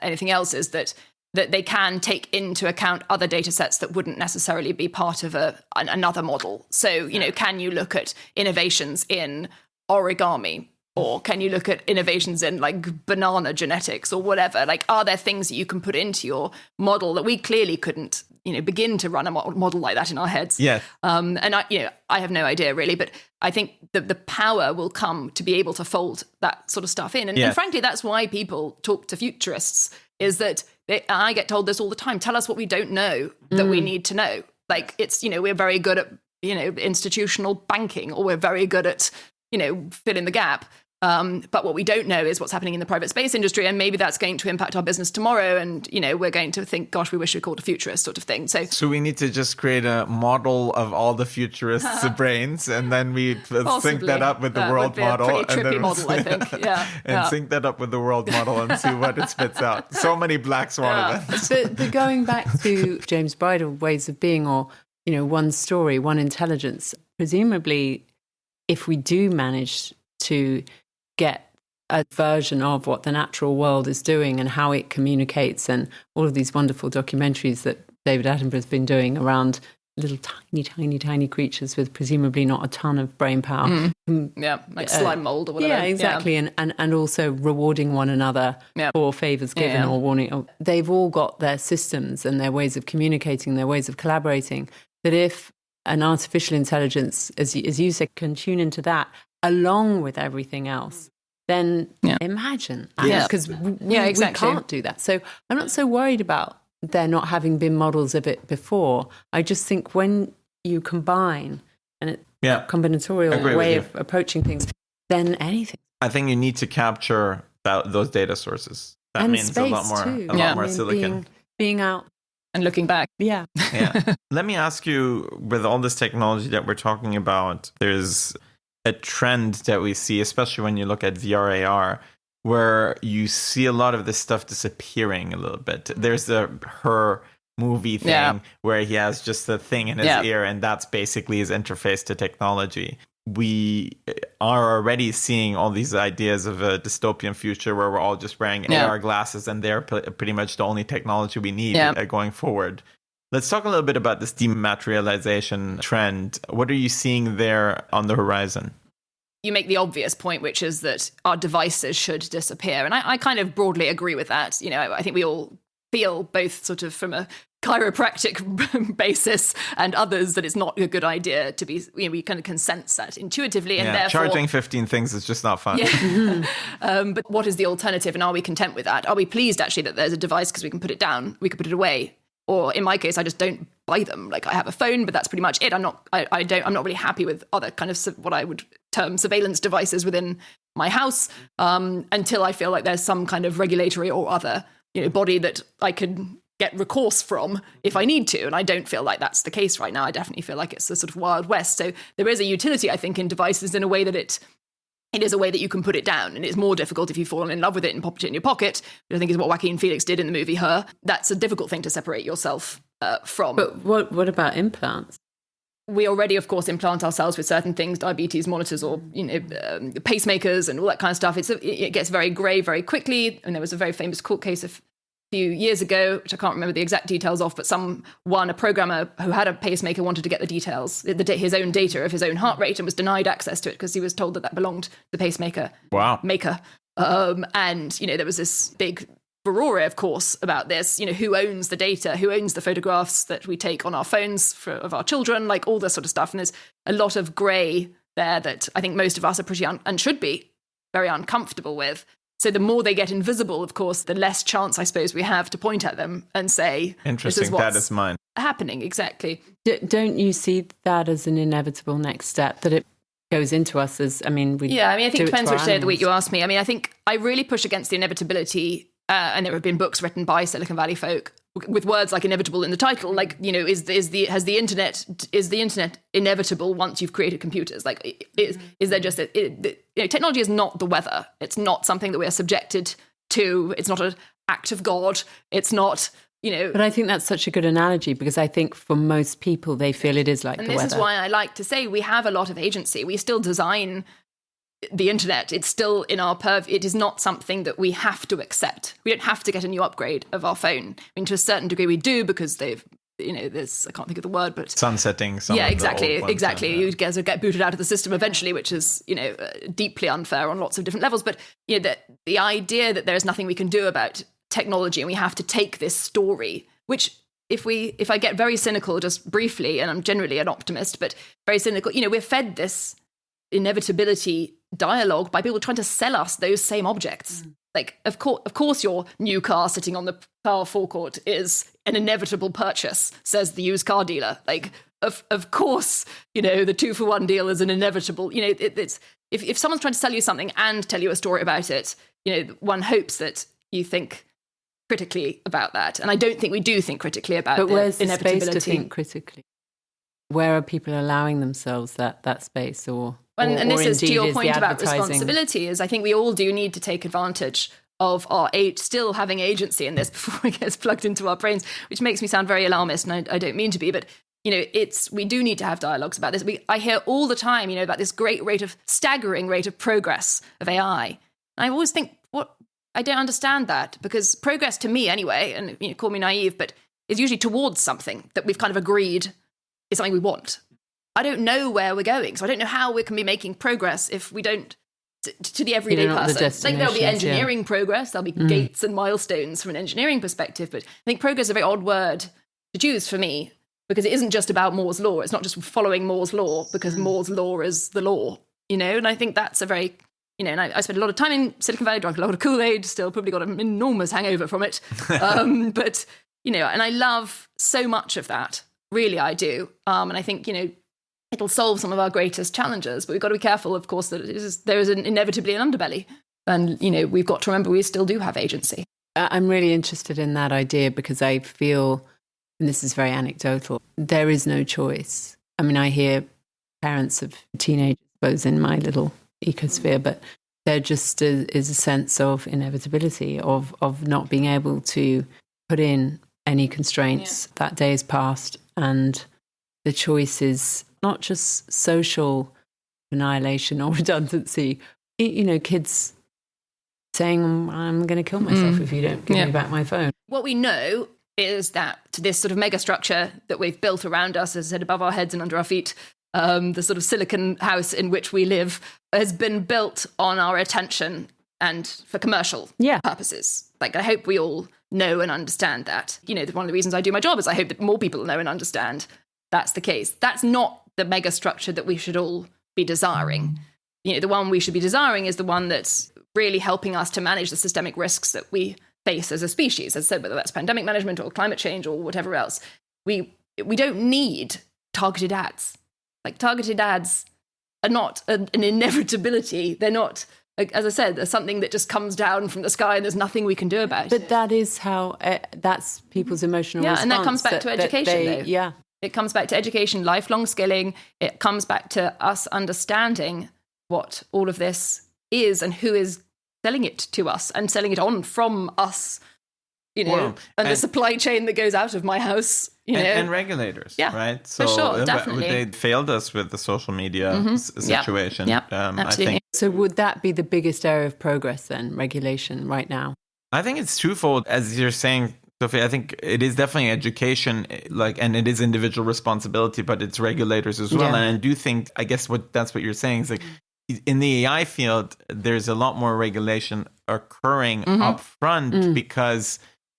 anything else, is that they can take into account other data sets that wouldn't necessarily be part of another model. So, can you look at innovations in origami? Or can you look at innovations in like banana genetics or whatever? Like, are there things that you can put into your model that we clearly couldn't, begin to run a model like that in our heads? Yeah. And I have no idea really, but I think the power will come to be able to fold that sort of stuff in. And frankly, that's why people talk to futurists, is that I get told this all the time. Tell us what we don't know that we need to know. Like, it's, we're very good at, institutional banking, or we're very good at, fill in the gap. But what we don't know is what's happening in the private space industry, and maybe that's going to impact our business tomorrow. And, we're going to think, gosh, we wish we called a futurist sort of thing. So we need to just create a model of all the futurists' brains, and then we sync that up with the world model. Pretty trippy model, I think. Yeah. Sync that up with the world model and see what it spits out. So many black swan events. But going back to James Bridle ways of being, or, one story, one intelligence, presumably if we do manage to get a version of what the natural world is doing and how it communicates, and all of these wonderful documentaries that David Attenborough's been doing around little tiny creatures with presumably not a ton of brain power. Like slime mold or whatever. Yeah, exactly. And also rewarding one another for favours given or warning. They've all got their systems and their ways of communicating, their ways of collaborating, that if an artificial intelligence, as you said, can tune into that along with everything else, then imagine. Because we can't do that. So I'm not so worried about there not having been models of it before. I just think when you combine a combinatorial way of approaching things, then anything. I think you need to capture those data sources. That and means a lot more silicon. Being out. And looking back. Yeah. Let me ask you, with all this technology that we're talking about, there's a trend that we see, especially when you look at VR, AR, where you see a lot of this stuff disappearing a little bit. There's Her movie thing where he has just a thing in his ear, and that's basically his interface to technology. We are already seeing all these ideas of a dystopian future where we're all just wearing AR glasses, and they're pretty much the only technology we need going forward. Let's talk a little bit about this dematerialization trend. What are you seeing there on the horizon? You make the obvious point, which is that our devices should disappear. And I kind of broadly agree with that. I think we all feel, both sort of from a chiropractic basis and others, that it's not a good idea to be, we kind of can sense that intuitively. And therefore, charging 15 things is just not fun. Yeah. But what is the alternative? And are we content with that? Are we pleased actually that there's a device because we can put it down, we can put it away? Or in my case, I just don't buy them. Like, I have a phone, but that's pretty much it. I'm not really happy with other kind of what I would term surveillance devices within my house until I feel like there's some kind of regulatory or other body that I can get recourse from if I need to. And I don't feel like that's the case right now. I definitely feel like it's a sort of Wild West. So there is a utility, I think, in devices in a way that it is a way that you can put it down. And it's more difficult if you fall in love with it and pop it in your pocket, which I think is what Joaquin Phoenix did in the movie Her. That's a difficult thing to separate yourself from. But what about implants? We already, of course, implant ourselves with certain things, diabetes monitors or pacemakers and all that kind of stuff. It gets very grey very quickly. And there was a very famous court case a few years ago, which I can't remember the exact details of, but a programmer who had a pacemaker wanted to get the details, his own data of his own heart rate, and was denied access to it because he was told that belonged to the pacemaker maker. And there was this big furore, of course, about this. Who owns the data? Who owns the photographs that we take on our phones of our children? Like, all this sort of stuff. And there's a lot of grey there that I think most of us are pretty and should be very uncomfortable with. So the more they get invisible, of course, the less chance, I suppose, we have to point at them and say, interesting, this is what's that is mine. happening. Exactly. Don't you see that as an inevitable next step, that it goes into us as, I think it depends which day of the week you ask me. I think I really push against the inevitability, and there have been books written by Silicon Valley folk with words like inevitable in the title. Like, is the internet inevitable once you've created computers? Like, is there just technology is not the weather. It's not something that we are subjected to. It's not an act of God. It's not, But I think that's such a good analogy, because I think for most people, they feel it is like the weather. And this is why I like to say we have a lot of agency. We still design the internet. It's still in our purview. It is not something that we have to accept. We don't have to get a new upgrade of our phone. To a certain degree we do, because they've, there's, I can't think of the word, but sunsetting. Yeah, exactly. You guys will get booted out of the system eventually, which is, deeply unfair on lots of different levels. But, the idea that there's nothing we can do about technology and we have to take this story, which if I get very cynical just briefly, and I'm generally an optimist, but very cynical, we're fed this inevitability dialogue by people trying to sell us those same objects. Like, of course your new car sitting on the car forecourt is an inevitable purchase, says the used car dealer. Like, of course, the 2-for-1 deal is an inevitable, it's if someone's trying to sell you something and tell you a story about it, one hopes that you think critically about that. And I don't think we do think critically about but where's the inevitability. Space to think critically? Where are people allowing themselves that space? And this is to your point about responsibility, is I think we all do need to take advantage of our still having agency in this before it gets plugged into our brains, which makes me sound very alarmist, and I don't mean to be, but we do need to have dialogues about this. I hear all the time, about this staggering rate of progress of AI. And I always think, I don't understand that, because progress to me anyway, and call me naive, but is usually towards something that we've kind of agreed is something we want. I don't know where we're going, so I don't know how we can be making progress if we don't, to the everyday person. There'll be engineering progress, there'll be gates and milestones from an engineering perspective, but I think progress is a very odd word to choose for me, because it isn't just about Moore's law. It's not just following Moore's law because Moore's law is the law, and I think that's a very, and I spent a lot of time in Silicon Valley, drank a lot of Kool-Aid, still probably got an enormous hangover from it. But, and I love so much of that. Really, I do. And I think, it'll solve some of our greatest challenges, but we've got to be careful, of course, that there is inevitably an underbelly. And, we've got to remember we still do have agency. I'm really interested in that idea, because I feel, and this is very anecdotal, there is no choice. I hear parents of teenagers, I suppose, in my little ecosphere, but there just is a sense of inevitability, of not being able to put in any constraints. Yeah. That day is past, and the choice is not just social annihilation or redundancy. Kids saying, I'm going to kill myself if you don't give me back my phone. What we know is that this sort of megastructure that we've built around us, as I said, above our heads and under our feet, the sort of silicon house in which we live, has been built on our attention and for commercial purposes. Like, I hope we all know and understand that. You know, one of the reasons I do my job is I hope that more people know and understand that's the case. That's not the megastructure that we should all be desiring. You know, the one we should be desiring is the one that's really helping us to manage the systemic risks that we face as a species. As I said, whether that's pandemic management or climate change or whatever else, we don't need targeted ads. Like, targeted ads are not an inevitability. They're not, as I said, they're something that just comes down from the sky and there's nothing we can do about it. But that is how, that's people's emotional response. Yeah, and that comes back to education, though. Yeah. It comes back to education, lifelong skilling. It comes back to us understanding what all of this is and who is selling it to us and selling it on from us, you know, and the supply chain that goes out of my house, you know. And regulators, right? So for sure, definitely. They failed us with the social media situation. Yeah, absolutely. I think. So would that be the biggest area of progress then, regulation right now? I think it's twofold, as you're saying, Sophie. I think it is definitely education, and it is individual responsibility, but it's regulators as well. And I do think, I guess that's what you're saying is like, in the AI field, there's a lot more regulation occurring up front because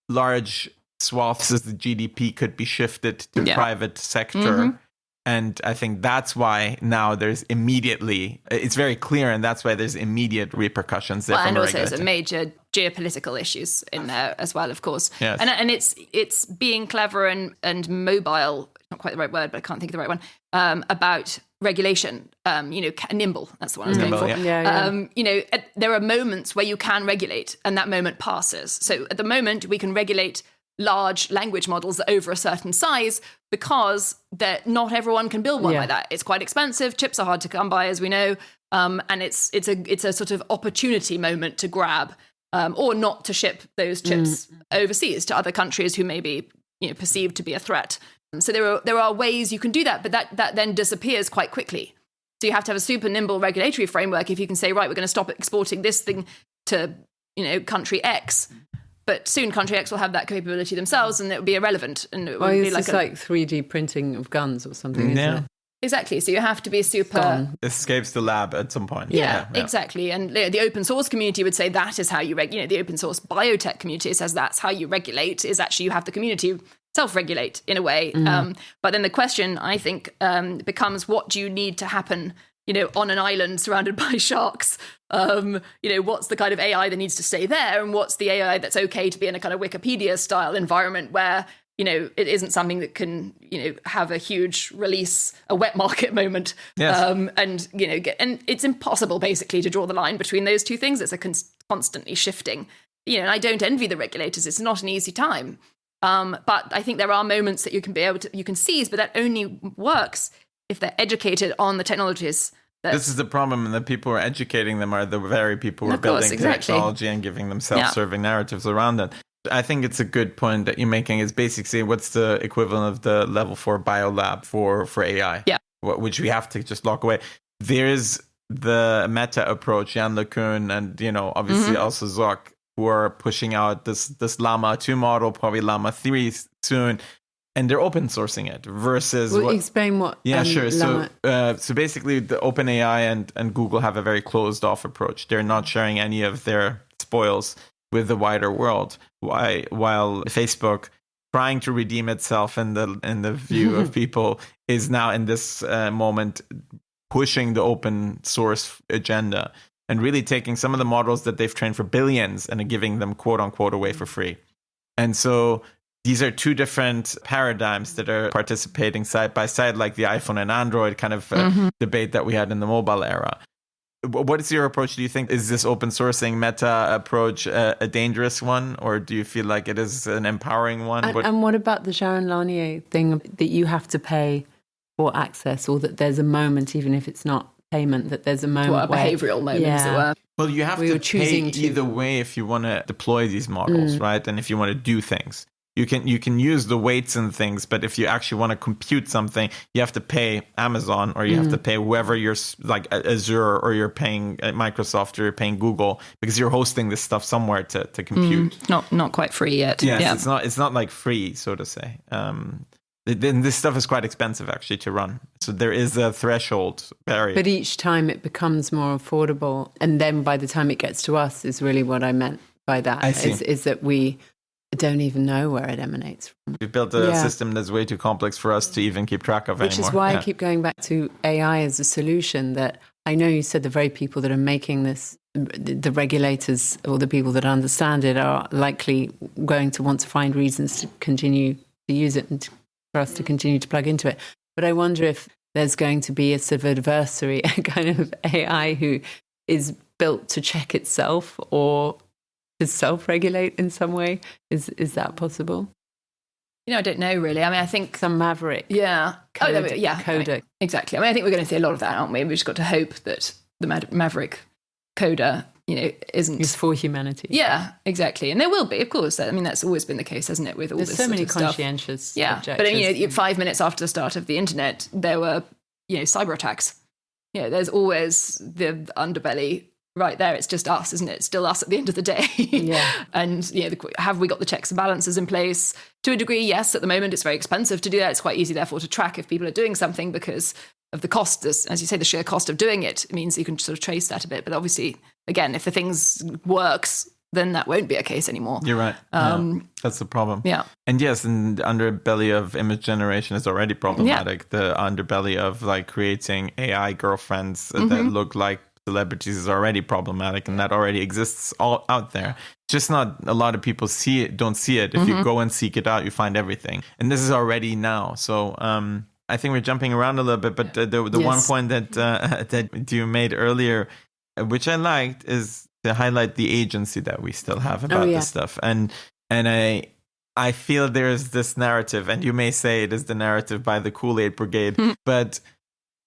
large swaths of the GDP could be shifted to private sector. And I think that's why now it's very clear, and that's why there's immediate repercussions there. And also there's major geopolitical issues in there as well, of course. Yes. And it's being clever and mobile, not quite the right word, but I can't think of the right one, about regulation, nimble, that's the one I was going for. There are moments where you can regulate and that moment passes. So at the moment we can regulate large language models that are over a certain size because that not everyone can build one like that. It's quite expensive. Chips are hard to come by, as we know. And it's a sort of opportunity moment to grab or not to ship those chips overseas to other countries who may be perceived to be a threat. So there are ways you can do that, but that then disappears quite quickly. So you have to have a super nimble regulatory framework if you can say, right, we're going to stop exporting this thing to country X, but soon country X will have that capability themselves and it will be irrelevant. And it will be like 3D printing of guns or something, isn't it? Exactly. So you have to be super... Escapes the lab at some point. Yeah, exactly. And the open source community would say that is how you regulate. The open source biotech community says that's how you regulate, is actually you have the community self-regulate in a way. But then the question, I think, becomes what do you need to happen, on an island surrounded by sharks? What's the kind of AI that needs to stay there? And what's the AI that's okay to be in a kind of Wikipedia-style environment where it isn't something that can, have a huge release, a wet market moment. Yes. And it's impossible basically to draw the line between those two things. It's a constantly shifting, and I don't envy the regulators. It's not an easy time. But I think there are moments that you can seize, but that only works if they're educated on the technologies. This is the problem, and the people who are educating them are the very people who are building technology and giving them self-serving narratives around it. I think it's a good point that you're making is basically what's the equivalent of the level 4 biolab for AI, which we have to just lock away. There's the meta approach, Jan LeCun, and obviously also Zoc, who are pushing out this Llama 2 model, probably Llama 3 soon, and they're open sourcing it versus explain what sure. Llama... So basically the OpenAI and Google have a very closed off approach. They're not sharing any of their spoils with the wider world, while Facebook, trying to redeem itself in the view of people, is now in this moment pushing the open source agenda and really taking some of the models that they've trained for billions and giving them quote unquote away for free. And so these are two different paradigms that are participating side by side, like the iPhone and Android kind of debate that we had in the mobile era. What is your approach? Do you think is this open sourcing meta approach a dangerous one, or do you feel like it is an empowering one? And what about the Sharon Lanier thing that you have to pay for access, or that there's a moment, even if it's not payment, that there's a moment, a behavioural moment, as it were. Well, you have to pay either way if you want to deploy these models, right? And if you want to do things, you can use the weights and things, but if you actually want to compute something, you have to pay Amazon, or you have to pay whoever you're like Azure, or you're paying Microsoft, or you're paying Google, because you're hosting this stuff somewhere to compute. Not quite free yet. Yes, it's not like free, so to say. This stuff is quite expensive actually to run. So there is a threshold barrier. But each time it becomes more affordable. And then by the time it gets to us is really what I meant by that. I see. Is that we don't even know where it emanates from. We've built a system that's way too complex for us to even keep track of Which anymore. Which is why I keep going back to AI as a solution. That I know you said the very people that are making this, the regulators or the people that understand it, are likely going to want to find reasons to continue to use it and for us to continue to plug into it. But I wonder if there's going to be a sort of adversary, a kind of AI who is built to check itself or to self-regulate in some way. Is that possible? I don't know really. I mean, I think some maverick. Yeah. Coder. I mean, exactly. I mean, I think we're going to see a lot of that, aren't we? We've just got to hope that the maverick coder, isn't... It's for humanity. Yeah, exactly. And there will be, of course. I mean, that's always been the case, hasn't it, with all There's this so many sort of conscientious stuff. Yeah, objectors. But 5 minutes after the start of the internet, there were, cyber attacks. There's always the underbelly right there. It's just us, isn't it? It's still us at the end of the day. Yeah. And, have we got the checks and balances in place? To a degree, yes. At the moment, it's very expensive to do that. It's quite easy, therefore, to track if people are doing something because of the cost, as you say, the sheer cost of doing it. It means you can sort of trace that a bit. But obviously, again, if the things works, then that won't be a case anymore. You're right. That's the problem. Yeah. And yes, and the underbelly of image generation is already problematic. Yeah. The underbelly of like creating AI girlfriends that look like celebrities is already problematic, and that already exists all out there. Just not a lot of people don't see it. If you go and seek it out, you find everything. And this is already now. So I think we're jumping around a little bit, but the one point that you made earlier, which I liked, is to highlight the agency that we still have about this stuff. And I feel there's this narrative, and you may say it is the narrative by the Kool-Aid Brigade, but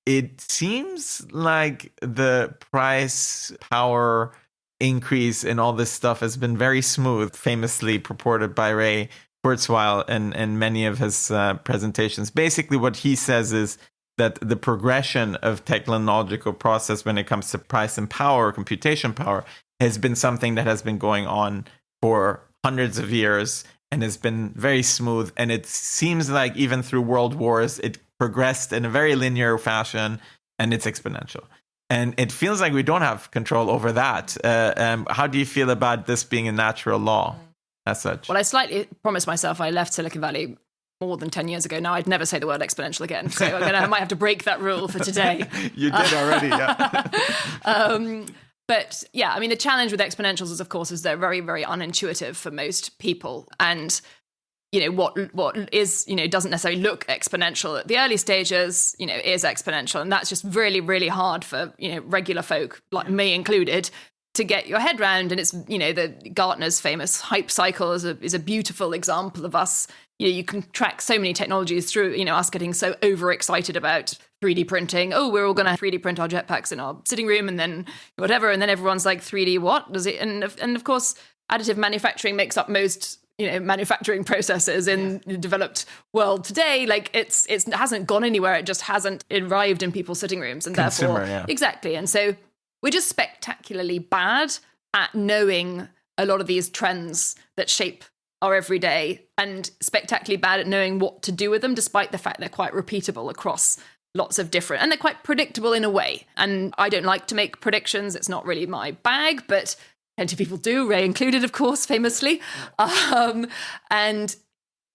it seems like the price power increase in all this stuff has been very smooth, famously purported by Ray Kurzweil and many of his presentations. Basically, what he says is that the progression of technological process when it comes to price and power, computation power, has been something that has been going on for hundreds of years and has been very smooth. And it seems like even through world wars, it progressed in a very linear fashion, and it's exponential. And it feels like we don't have control over that. How do you feel about this being a natural law as such? Well, I slightly promised myself I left Silicon Valley more than 10 years ago. Now I'd never say the word exponential again. So I might have to break that rule for today. You did already, yeah. But yeah, I mean, the challenge with exponentials is, of course, is they're very, very unintuitive for most people. And, what is, doesn't necessarily look exponential at the early stages, is exponential. And that's just really, really hard for, regular folk, like me included, to get your head round. And it's, the Gartner's famous hype cycle is a beautiful example of us. You can track so many technologies through, us getting so overexcited about 3D printing. Oh, we're all going to 3D print our jetpacks in our sitting room, and then whatever. And then everyone's like, 3D what? Does it? And of course, additive manufacturing makes up most, manufacturing processes in the developed world today. Like it hasn't gone anywhere. It just hasn't arrived in people's sitting rooms. And therefore, exactly. And so we're just spectacularly bad at knowing a lot of these trends that shape our everyday, and spectacularly bad at knowing what to do with them, despite the fact they're quite repeatable across lots of different, and they're quite predictable in a way. And I don't like to make predictions. It's not really my bag, but plenty of people do, Ray included, of course, famously. And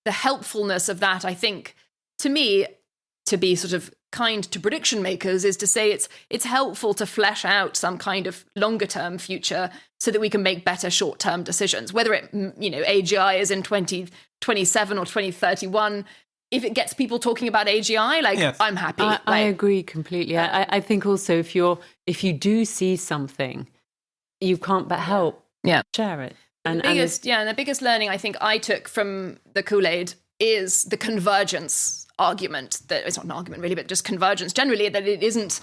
the helpfulness of that, I think, to me, to be sort of kind to prediction makers, is to say it's helpful to flesh out some kind of longer term future so that we can make better short term decisions, whether it, AGI is in 2027 or 2031. If it gets people talking about AGI, I'm happy. I agree completely. I think also if you do see something, you can't but help share it. And the biggest learning I think I took from the Kool-Aid is the convergence argument. That it's not an argument really, but just convergence generally, that it isn't.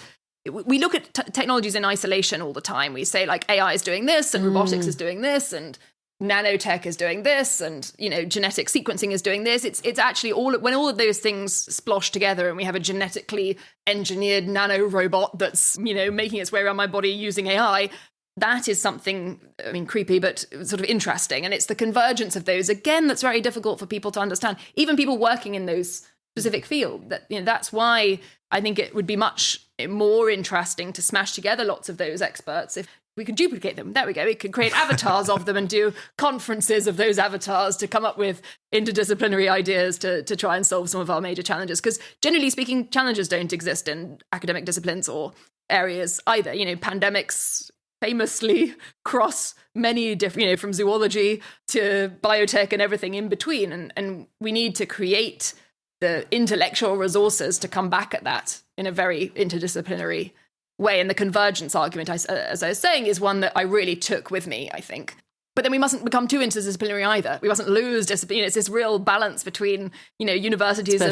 We look at technologies in isolation all the time. We say like AI is doing this and robotics is doing this and nanotech is doing this, and genetic sequencing is doing this. It's actually when all of those things splosh together, and we have a genetically engineered nano robot that's making its way around my body using AI. That is something, creepy, but sort of interesting. And it's the convergence of those, again, that's very difficult for people to understand. Even people working in those specific field. That's why I think it would be much more interesting to smash together lots of those experts if we could duplicate them. There we go. We could create avatars of them and do conferences of those avatars to come up with interdisciplinary ideas to try and solve some of our major challenges. Because generally speaking, challenges don't exist in academic disciplines or areas either. Pandemics famously cross many different, from zoology to biotech and everything in between. And we need to create the intellectual resources to come back at that in a very interdisciplinary way. And the convergence argument, as I was saying, is one that I really took with me, I think. But then we mustn't become too interdisciplinary either. We mustn't lose discipline. It's this real balance between, universities of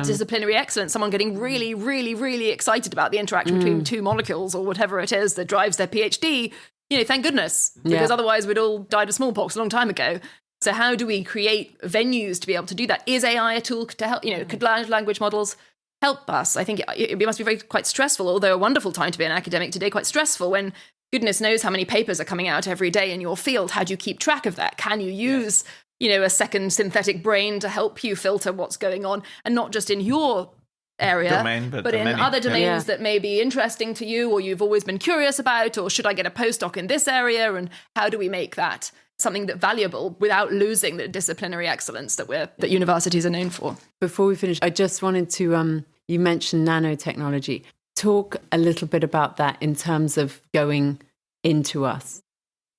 disciplinary excellence, someone getting really, really, really excited about the interaction between two molecules or whatever it is that drives their PhD. Thank goodness, because otherwise we'd all died of smallpox a long time ago. So how do we create venues to be able to do that? Is AI a tool to help? Could large language models help us? I think it must be quite stressful, although a wonderful time to be an academic today, quite stressful when goodness knows how many papers are coming out every day in your field. How do you keep track of that? Can you use, a second synthetic brain to help you filter what's going on? And not just in your area, domain, but in other domains that may be interesting to you or you've always been curious about, or should I get a postdoc in this area? And how do we make that something that's valuable without losing the disciplinary excellence that universities are known for? Before we finish, I just wanted to, you mentioned nanotechnology. Talk a little bit about that in terms of going into us.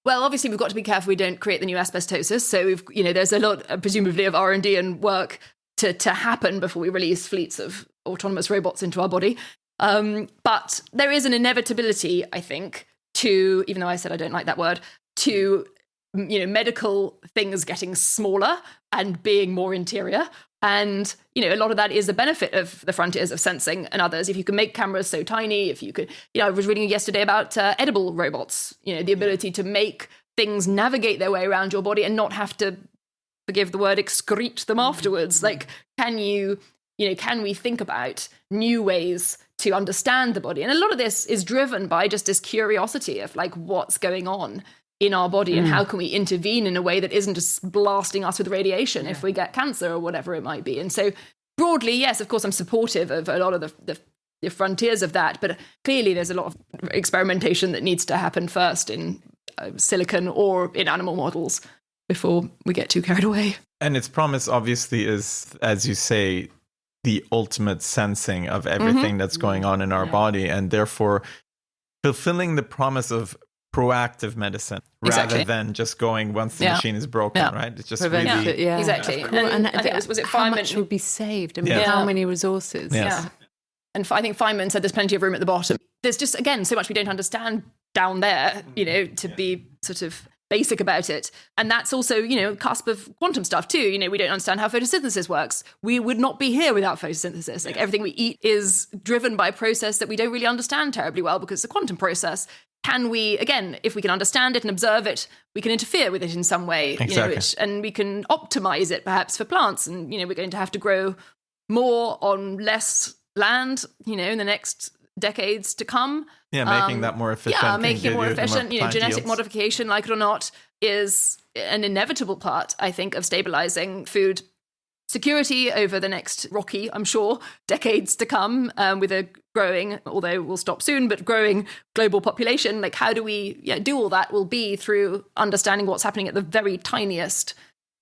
Well, obviously, we've got to be careful we don't create the new asbestosis. So, there's a lot, presumably, of R&D and work to happen before we release fleets of autonomous robots into our body. But there is an inevitability, I think, to, even though I said I don't like that word, to medical things getting smaller and being more interior. And, a lot of that is the benefit of the frontiers of sensing and others. If you can make cameras so tiny, if you could, I was reading yesterday about edible robots, the ability to make things navigate their way around your body and not have to, forgive the word, excrete them afterwards. Like, can we think about new ways to understand the body? And a lot of this is driven by just this curiosity of what's going on in our body and how can we intervene in a way that isn't just blasting us with radiation if we get cancer or whatever it might be. And so broadly, yes, of course, I'm supportive of a lot of the frontiers of that, but clearly there's a lot of experimentation that needs to happen first in silicon or in animal models before we get too carried away. And its promise obviously is, as you say, the ultimate sensing of everything that's going on in our body, and therefore fulfilling the promise of proactive medicine rather than just going once the machine is broken, right? It's just really... Exactly. And I think was it how Feynman much would be saved? I mean, how many resources? Yes. Yeah. And I think Feynman said there's plenty of room at the bottom. There's just, again, so much we don't understand down there, to be sort of basic about it. And that's also, cusp of quantum stuff too. We don't understand how photosynthesis works. We would not be here without photosynthesis. Everything we eat is driven by a process that we don't really understand terribly well because it's a quantum process. Can we, again, if we can understand it and observe it, we can interfere with it in some way, and we can optimize it perhaps for plants. And, we're going to have to grow more on less land, in the next decades to come. Yeah, making that more efficient. Yeah, making it more efficient. Genetic yields. Modification, like it or not, is an inevitable part, I think, of stabilizing food security over the next rocky, I'm sure, decades to come, with a growing, although we'll stop soon, but growing global population. How do we do all that will be through understanding what's happening at the very tiniest.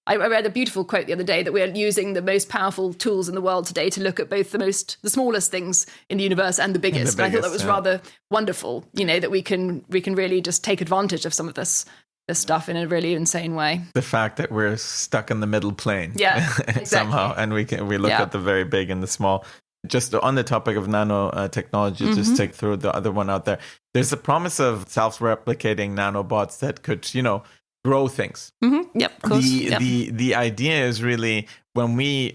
I read a beautiful quote the other day that we're using the most powerful tools in the world today to look at both the smallest things in the universe and the biggest. And I thought that was rather wonderful, that we can really just take advantage of some of this stuff in a really insane way. The fact that we're stuck in the middle plane, exactly. somehow, and we look at the very big and the small. Just on the topic of nanotechnology, just to throw the other one out there. There's a promise of self-replicating nanobots that could, grow things. Yep, of course. The idea is really when we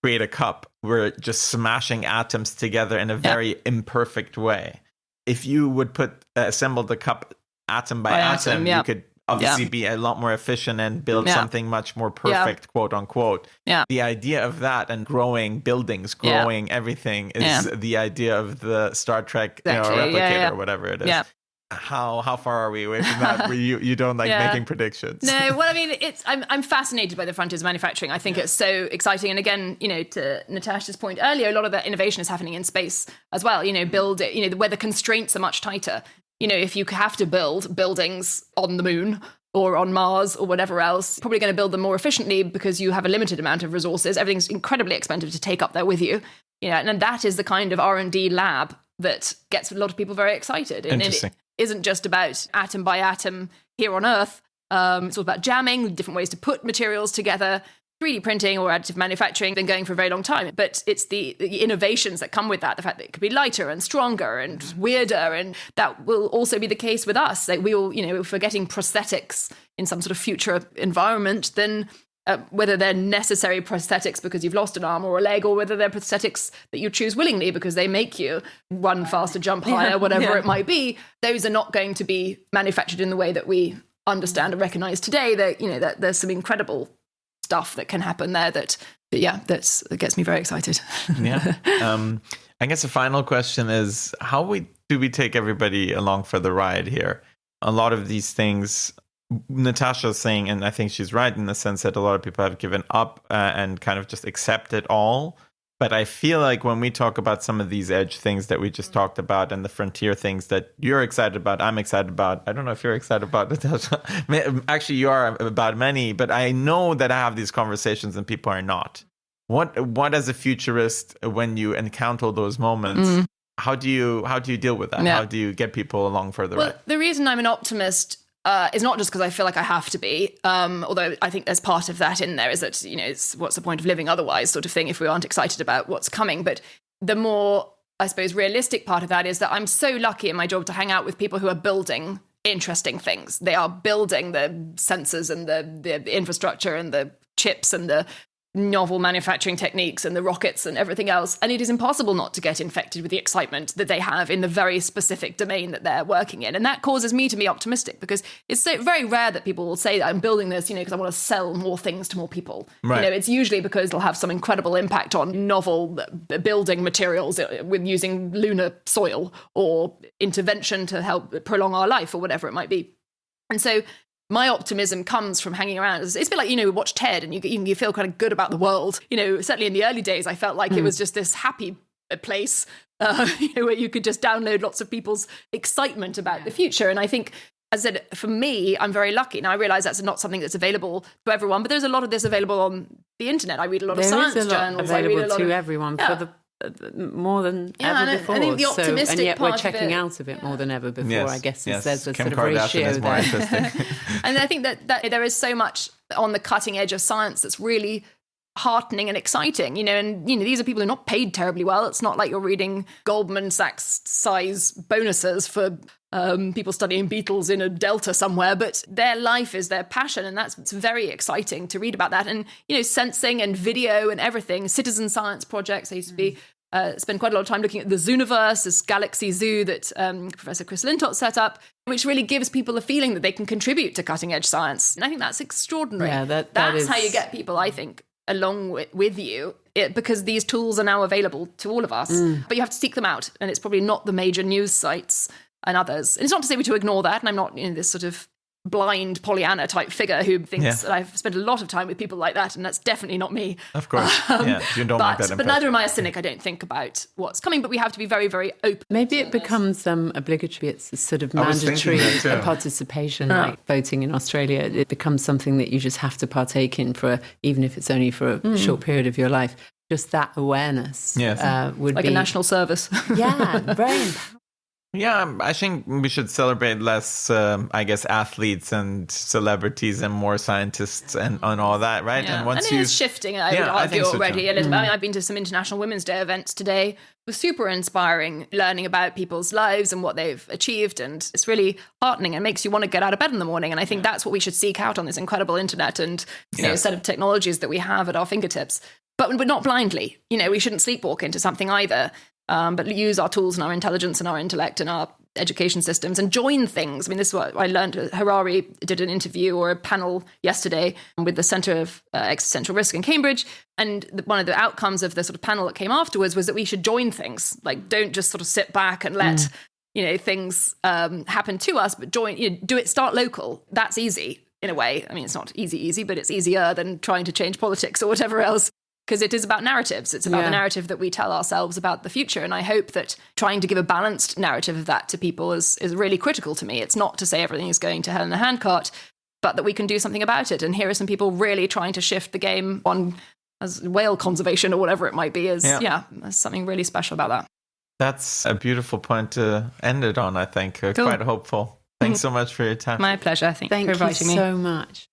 create a cup, we're just smashing atoms together in a very imperfect way. If you would assemble the cup atom by atom, you could obviously be a lot more efficient and build something much more perfect, quote unquote. Yeah. The idea of that and growing buildings, growing everything is the idea of the Star Trek replicator or whatever it is. Yeah. How far are we away from that? Where you don't like making predictions? No, well, I mean, I'm fascinated by the frontiers of manufacturing. I think it's so exciting. And again, to Natasha's point earlier, a lot of that innovation is happening in space as well. Build it. Where the constraints are much tighter. If you have to build buildings on the moon or on Mars or whatever else, probably going to build them more efficiently because you have a limited amount of resources. Everything's incredibly expensive to take up there with you. And that is the kind of R&D lab that gets a lot of people very excited. Interesting. And it isn't just about atom by atom here on Earth. It's all about jamming, different ways to put materials together. 3D printing or additive manufacturing been going for a very long time, but it's the innovations that come with that, the fact that it could be lighter and stronger and weirder, and that will also be the case with us. Like we will, if we're getting prosthetics in some sort of future environment, then whether they're necessary prosthetics because you've lost an arm or a leg, or whether they're prosthetics that you choose willingly because they make you run faster, jump higher, whatever it might be, those are not going to be manufactured in the way that we understand and recognize today. That there's some incredible stuff that can happen there that gets me very excited. I guess the final question is, how do we take everybody along for the ride here? A lot of these things, Natasha's saying, and I think she's right in the sense that a lot of people have given up and kind of just accept it all. But I feel like when we talk about some of these edge things that we just talked about and the frontier things that you're excited about, I'm excited about. I don't know if you're excited about Natasha. Actually, you are about many, but I know that I have these conversations and people are not. What as a futurist, when you encounter those moments, how do you deal with that? How do you get people along for the ride? The reason I'm an optimist is not just because I feel like I have to be, although I think there's part of that in there, is that, it's what's the point of living otherwise sort of thing if we aren't excited about what's coming. But the more, I suppose, realistic part of that is that I'm so lucky in my job to hang out with people who are building interesting things. They are building the sensors and the infrastructure and the chips and the novel manufacturing techniques and the rockets and everything else. And it is impossible not to get infected with the excitement that they have in the very specific domain that they're working in. And that causes me to be optimistic, because it's so very rare that people will say that I'm building this, because I want to sell more things to more people. Right. It's usually because they'll have some incredible impact on novel building materials with using lunar soil or intervention to help prolong our life or whatever it might be. And so my optimism comes from hanging around. It's a bit like, we watch TED and you feel kind of good about the world. Certainly in the early days, I felt like it was just this happy place, where you could just download lots of people's excitement about the future. And I think, as I said, for me, I'm very lucky. Now, I realize that's not something that's available to everyone, but there's a lot of this available on the internet. I read a lot of science journals. Available to everyone for the more than ever before. I think the optimistic and yet part we're checking out of it more than ever before. Yes, I guess yes. there's a Kim sort of Kardashian ratio is more there. interesting. And I think that there is so much on the cutting edge of science that's really heartening and exciting, and these are people who are not paid terribly well. It's not like you're reading Goldman Sachs size bonuses for people studying beetles in a delta somewhere, but their life is their passion, and it's very exciting to read about that. And sensing and video and everything, citizen science projects. I used to be spend quite a lot of time looking at the Zooniverse, this galaxy zoo that Professor Chris Lintott set up, which really gives people a feeling that they can contribute to cutting edge science. And I think that's extraordinary. Yeah, that's how you get people, I think, along with you, because these tools are now available to all of us. But you have to seek them out, and it's probably not the major news sites and others. And it's not to say we to ignore that, and I'm not this sort of blind Pollyanna type figure who thinks that I've spent a lot of time with people like that, and that's definitely not me. Of course, you don't like that impression. But neither am I a cynic. I don't think about what's coming, but we have to be very, very open. Maybe it becomes obligatory. It's a sort of mandatory participation, like voting in Australia. It becomes something that you just have to partake in even if it's only for a short period of your life. Just that awareness would like be a national service. Yeah, very empowering. Yeah, I think we should celebrate less, athletes and celebrities and more scientists and all that, right? Yeah. And once it is shifting, I would argue already a little bit. I mean, I've been to some International Women's Day events today. It was super inspiring, learning about people's lives and what they've achieved. And it's really heartening and makes you want to get out of bed in the morning. And I think that's what we should seek out on this incredible internet and set of technologies that we have at our fingertips. But not blindly. We shouldn't sleepwalk into something either. But use our tools and our intelligence and our intellect and our education systems and join things. I mean, this is what I learned. Harari did an interview or a panel yesterday with the Centre of Existential Risk in Cambridge. And one of the outcomes of the sort of panel that came afterwards was that we should join things. Like, don't just sort of sit back and let, things happen to us, but do it, start local. That's easy in a way. I mean, it's not easy, but it's easier than trying to change politics or whatever else. Because it is about narratives. It's about the narrative that we tell ourselves about the future. And I hope that trying to give a balanced narrative of that to people is really critical to me. It's not to say everything is going to hell in a handcart, but that we can do something about it. And here are some people really trying to shift the game on as whale conservation or whatever it might be. There's something really special about that. That's a beautiful point to end it on, I think. Cool. Quite hopeful. Thanks so much for your time. My pleasure. Thank you for inviting me. Thank you so much.